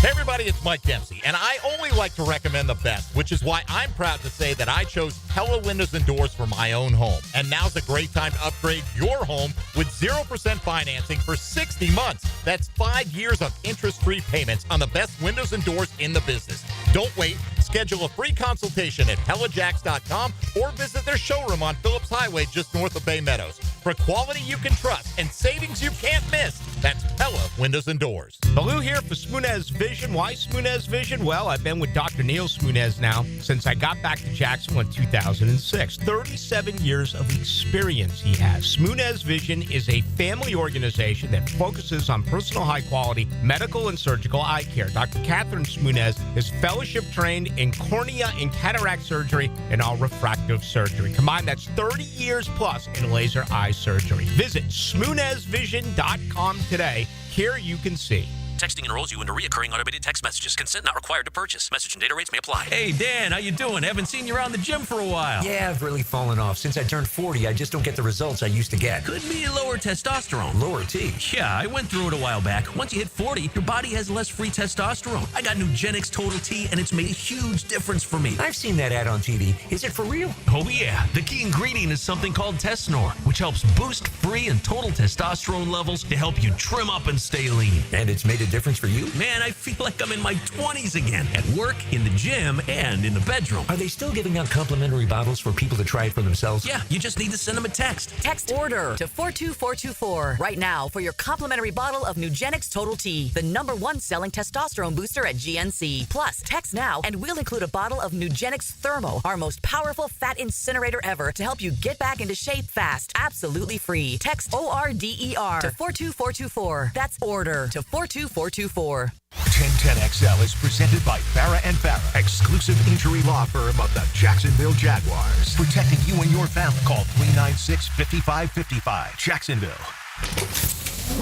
Hey everybody, it's Mike Dempsey, and I only like to recommend the best, which is why I'm proud to say that I chose Pella Windows and Doors for my own home. And now's a great time to upgrade your home with 0% financing for 60 months. That's 5 years of interest-free payments on the best windows and doors in the business. Don't wait. Schedule a free consultation at PellaJacks.com or visit their showroom on Phillips Highway just north of Bay Meadows. For quality you can trust and savings you can't miss, that's Pella Windows and Doors. Ballou here for Smunez Vision. Why Smunez Vision? Well, I've been with Dr. Neil Smunez now since I got back to Jacksonville in 2006. 37 years of experience he has. Smunez Vision is a family organization that focuses on personal high-quality medical and surgical eye care. Dr. Catherine Smunez is fellowship-trained in cornea and cataract surgery and all refractive surgery. Combined, that's 30 years plus in laser eye surgery. Visit SmunezVision.com today. Here you can see. Texting enrolls you into recurring automated text messages. Consent not required to purchase. Message and data rates may apply. Hey, Dan, how you doing? Haven't seen you around the gym for a while. Yeah, I've really fallen off. Since I turned 40, I just don't get the results I used to get. Could be lower testosterone. Lower T? Yeah, I went through it a while back. Once you hit 40, your body has less free testosterone. I got Nugenix Total T, and it's made a huge difference for me. I've seen that ad on TV. Is it for real? Oh, yeah. The key ingredient is something called Tesnor, which helps boost free and total testosterone levels to help you trim up and stay lean. And it's made a difference for you? Man, I feel like I'm in my 20s again, at work, in the gym, and in the bedroom. Are they still giving out complimentary bottles for people to try it for themselves? Yeah, you just need to send them a text. Text ORDER to 42424 right now for your complimentary bottle of Nugenix Total T, the #1 selling testosterone booster at GNC. Plus, text now and we'll include a bottle of Nugenix Thermo, our most powerful fat incinerator ever, to help you get back into shape fast. Absolutely free. Text ORDER to 42424. That's ORDER to 42424. 1010XL is presented by Farah & Farah, exclusive injury law firm of the Jacksonville Jaguars. Protecting you and your family. Call 396-5555. Jacksonville.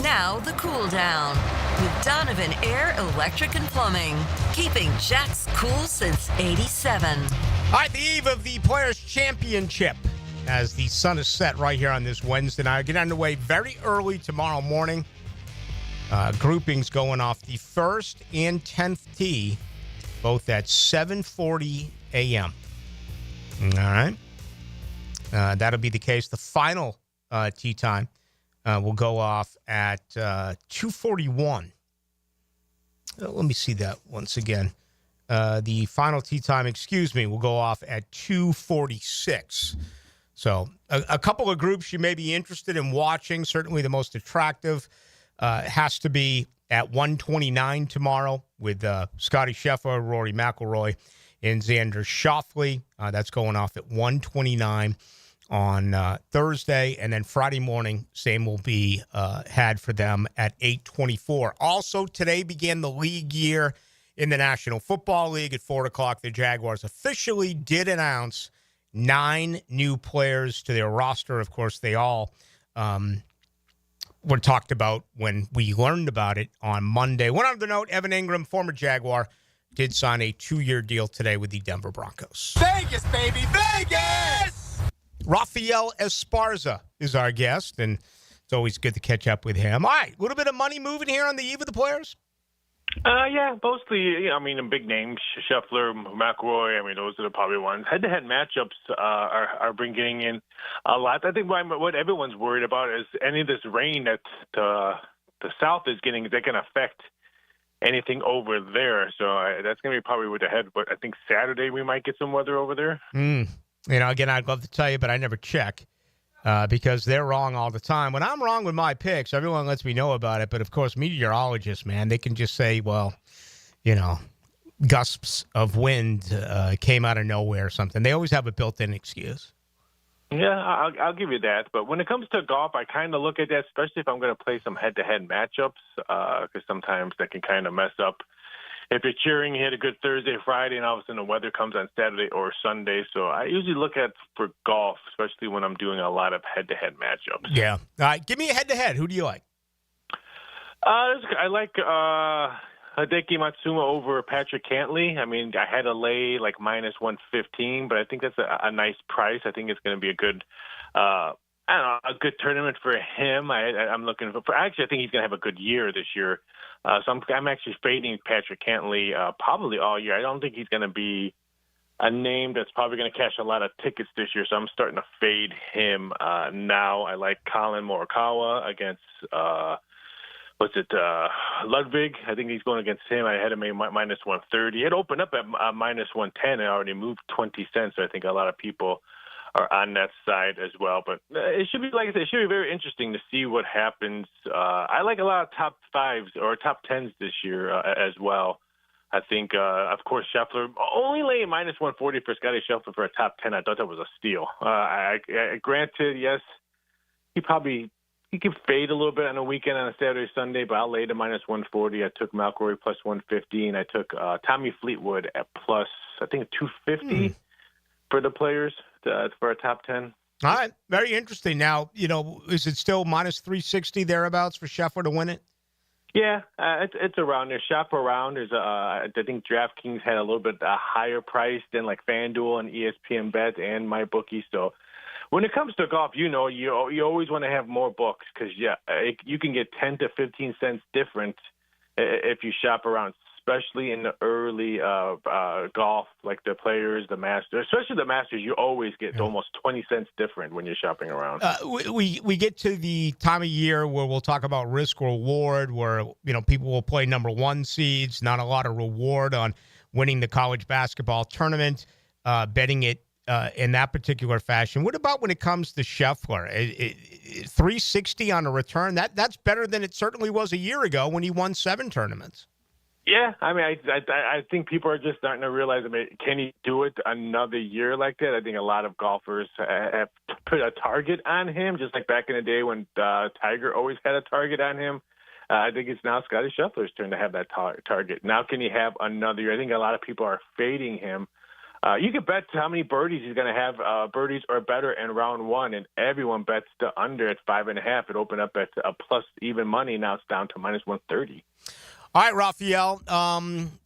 Now the cool down with Donovan Air Electric and Plumbing, keeping Jack's cool since '87. All right, the eve of the Players' Championship as the sun is set right here on this Wednesday night. I get underway very early tomorrow morning. Groupings going off the 1st and 10th tee, both at 7:40 a.m. All right. That'll be the case. The final tee time will go off at 2:41. Let me see that once again. The final tee time, will go off at 2:46. So a couple of groups you may be interested in watching. Certainly the most attractive has to be at 1:29 tomorrow with Scotty Scheffler, Rory McIlroy, and Xander Schauffele. That's going off at 1:29 on Thursday. And then Friday morning, same will be had for them at 8:24. Also, today began the league year in the National Football League at 4 o'clock. The Jaguars officially did announce 9 new players to their roster. Of course, they all were talked about when we learned about it on Monday. One other note, Evan Ingram, former Jaguar, did sign a 2-year deal today with the Denver Broncos. Vegas, baby, Vegas! Rafael Esparza is our guest, and it's always good to catch up with him. All right, a little bit of money moving here on the eve of the players? Yeah, mostly, I mean, big names, Scheffler, McElroy, I mean, those are the probably ones. Head-to-head matchups are bringing in a lot. I think what everyone's worried about is any of this rain that the South is getting, they're going to affect anything over there. So that's going to be probably with the head. But I think Saturday we might get some weather over there. Again, I'd love to tell you, but I never check because they're wrong all the time. When I'm wrong with my picks, everyone lets me know about it. But, of course, meteorologists, man, they can just say, well, gusts of wind came out of nowhere or something. They always have a built-in excuse. Yeah, I'll give you that. But when it comes to golf, I kind of look at that, especially if I'm going to play some head-to-head matchups, because sometimes that can kind of mess up. If you're cheering, you hit a good Thursday, Friday, and all of a sudden the weather comes on Saturday or Sunday. So I usually look at for golf, especially when I'm doing a lot of head-to-head matchups. Yeah. All right, give me a head-to-head. Who do you like? I like Hideki Matsuyama over Patrick Cantlay. I mean, I had to lay like minus 115, but I think that's a nice price. I think it's going to be a good, a good tournament for him. I'm looking for. Actually, I think he's going to have a good year this year. So I'm actually fading Patrick Cantlay probably all year. I don't think he's going to be a name that's probably going to cash a lot of tickets this year. So I'm starting to fade him now. I like Colin Morikawa against. Ludwig? I think he's going against him. I had him at minus 130. It opened up at minus 110 and already moved 20 cents. So I think a lot of people are on that side as well. But it should be, like I said, it should be very interesting to see what happens. I like a lot of top fives or top tens this year as well. I think, of course, Scheffler only laying minus 140 for Scotty Scheffler for a top 10. I thought that was a steal. Granted, yes, he could fade a little bit on a weekend on a Saturday, Sunday, but I'll lay to minus 140. I took McElroy plus 115. I took Tommy Fleetwood at plus, I think, 250 for the players for a top 10. All right. Very interesting. Now, is it still minus 360 thereabouts for Scheffler to win it? Yeah, it's around there. Shop around. I think DraftKings had a little bit higher price than like FanDuel and ESPN Bet and MyBookie, so when it comes to golf, you always want to have more books because, you can get 10 to 15 cents different if you shop around, especially in the early golf, like the players, the Masters. Especially the Masters, you always get almost 20 cents different when you're shopping around. We get to the time of year where we'll talk about risk reward, where people will play number one seeds, not a lot of reward on winning the college basketball tournament, betting it in that particular fashion. What about when it comes to Scheffler? 360 on a return, that's better than it certainly was a year ago when he won 7 tournaments. Yeah, I mean, I think people are just starting to realize, can he do it another year like that? I think a lot of golfers have put a target on him, just like back in the day when Tiger always had a target on him. I think it's now Scotty Scheffler's turn to have that target. Now can he have another year? I think a lot of people are fading him. You can bet how many birdies he's going to have, birdies or better in round 1, and everyone bets the under at 5.5. It opened up at a plus even money. Now it's down to minus 130. All right, Rafael,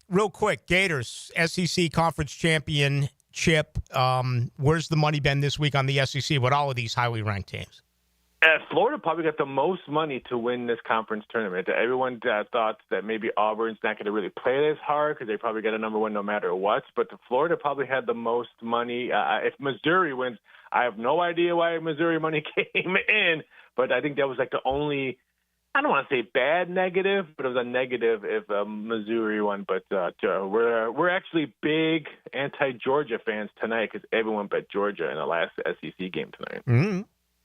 real quick, Gators, SEC Conference Championship. Where's the money been this week on the SEC with all of these highly ranked teams? Florida probably got the most money to win this conference tournament. Everyone thought that maybe Auburn's not going to really play it as hard because they probably get a number one no matter what. But Florida probably had the most money. If Missouri wins, I have no idea why Missouri money came in. But I think that was like the only, I don't want to say bad negative, but it was a negative if Missouri won. But we're actually big anti-Georgia fans tonight because everyone bet Georgia in the last SEC game tonight. Mm-hmm.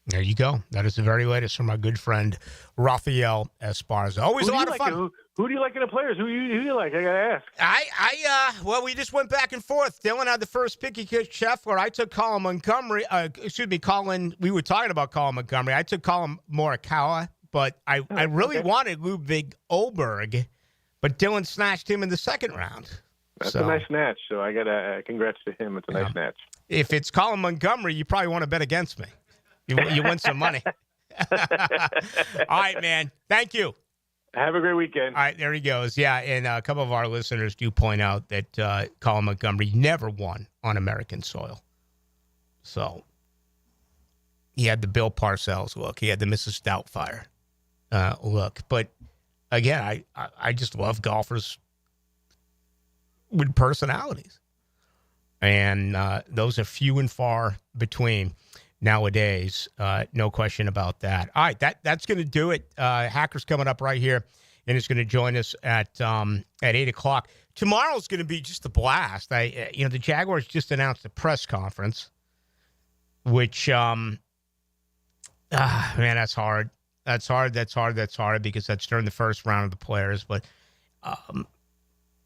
There you go. That is the very latest from our good friend Rafael Esparza. Always a lot of fun. Who do you like in the players? Who you like? I gotta ask. Well, we just went back and forth. Dylan had the first pick. He took Scheffler. I took Colin Montgomery. Colin. We were talking about Colin Montgomery. I took Colin Morikawa, but I really wanted Ludwig Oberg, but Dylan snatched him in the second round. That's a nice snatch. So I gotta congrats to him. It's a nice snatch. If it's Colin Montgomery, you probably want to bet against me. You win some money. All right, man. Thank you. Have a great weekend. All right, there he goes. Yeah, and a couple of our listeners do point out that Colin Montgomery never won on American soil. So he had the Bill Parcells look. He had the Mrs. Doubtfire look. But, again, I just love golfers with personalities. And those are few and far between nowadays. No question about that. All right, that's going to do it. Hacker's coming up right here, and is going to join us at 8 o'clock. Tomorrow's going to be just a blast. The Jaguars just announced a press conference, which, man, that's hard. That's hard because that's during the first round of the players. But,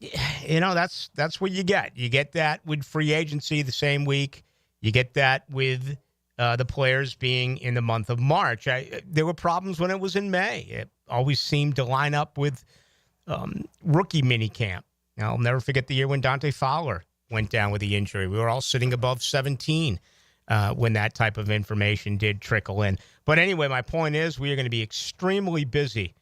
that's what you get. You get that with free agency the same week. You get that with the players being in the month of March. There were problems when it was in May. It always seemed to line up with rookie minicamp. I'll never forget the year when Dante Fowler went down with the injury. We were all sitting above 17 when that type of information did trickle in. But anyway, my point is we are going to be extremely busy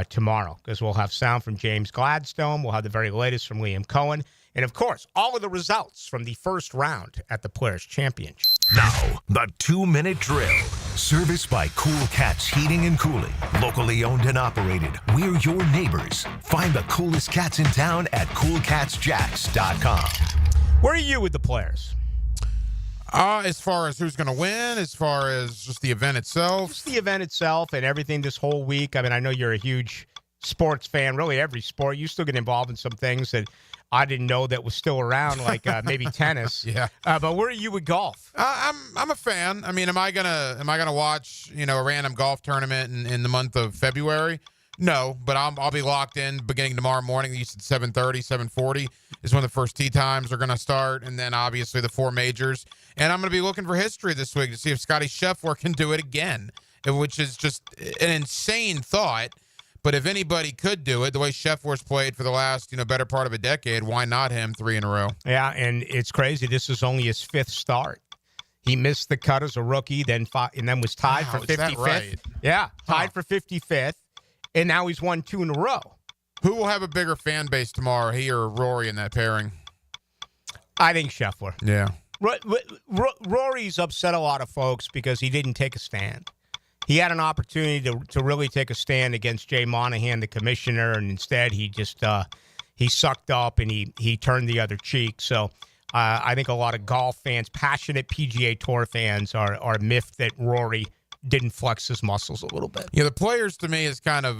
tomorrow because we'll have sound from James Gladstone. We'll have the very latest from Liam Cohen. And, of course, all of the results from the first round at the Players' Championship. Now, the 2-minute drill. Serviced by Cool Cats Heating and Cooling. Locally owned and operated. We're your neighbors. Find the coolest cats in town at coolcatsjacks.com. Where are you with the players? As far as who's going to win, as far as just the event itself? Just the event itself and everything this whole week. I mean, I know you're a huge sports fan, really every sport. You still get involved in some things that I didn't know that was still around, like maybe tennis. Yeah. But where are you with golf? I'm a fan. I mean, am I gonna watch a random golf tournament in the month of February? No, but I'll be locked in beginning tomorrow morning. You said 7:30, 7:40 is when the first tee times are going to start, and then obviously the 4 majors. And I'm going to be looking for history this week to see if Scotty Scheffler can do it again, which is just an insane thought. But if anybody could do it, the way Scheffler's played for the last better part of a decade, why not him 3 in a row? Yeah, and it's crazy. This is only his 5th start. He missed the cut as a rookie, then was tied for 55th. Is that right? Yeah, tied for 55th. And now he's won 2 in a row. Who will have a bigger fan base tomorrow, he or Rory in that pairing? I think Scheffler. Yeah. Rory's upset a lot of folks because he didn't take a stand. He had an opportunity to really take a stand against Jay Monahan, the commissioner, and instead he just he sucked up and he turned the other cheek. So I think a lot of golf fans, passionate PGA Tour fans, are miffed that Rory didn't flex his muscles a little bit. Yeah, the Players to me has kind of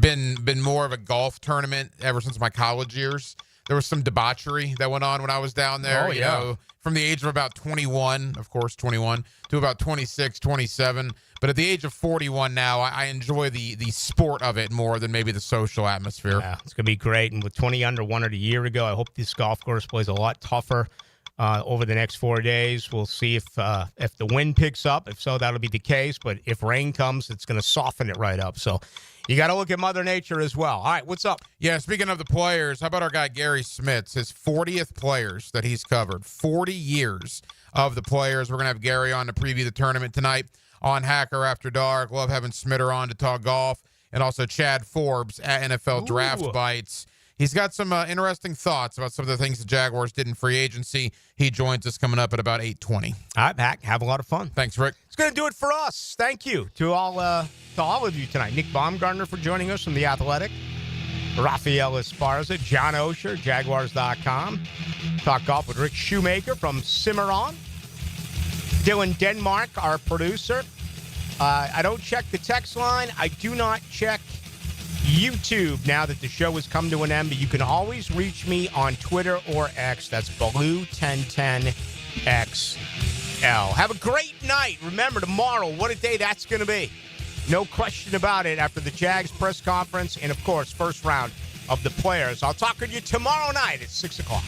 been more of a golf tournament ever since my college years. There was some debauchery that went on when I was down there. Oh, yeah. From the age of about 21, of course, 21, to about 26, 27. But at the age of 41 now, I enjoy the sport of it more than maybe the social atmosphere. Yeah, it's going to be great. And with 20 under, won it a year ago, I hope this golf course plays a lot tougher over the next 4 days. We'll see if the wind picks up. If so, that'll be the case. But if rain comes, it's going to soften it right up. So you got to look at Mother Nature as well. All right, what's up? Yeah, speaking of the players, how about our guy Gary Smits, his 40th players that he's covered, 40 years of the players. We're going to have Gary on to preview the tournament tonight on Hacker After Dark. Love having Smitter on to talk golf, and also Chad Forbes at NFL Draft Bites. He's got some interesting thoughts about some of the things the Jaguars did in free agency. He joins us coming up at about 8:20. All right, Mac, have a lot of fun. Thanks, Rick. It's going to do it for us. Thank you to all of you tonight. Nick Baumgardner for joining us from The Athletic. Rafael Esparza, John Oehser, Jaguars.com. Talk golf with Rick Shoemaker from Cimarron. Dylan Denmark, our producer. I don't check the text line. I do not check YouTube now that the show has come to an end, but you can always reach me on Twitter or X. That's Ballou1010XL. Have a great night. Remember, tomorrow, what a day that's going to be. No question about it after the Jags press conference and, of course, first round of the players. I'll talk with you tomorrow night at 6 o'clock.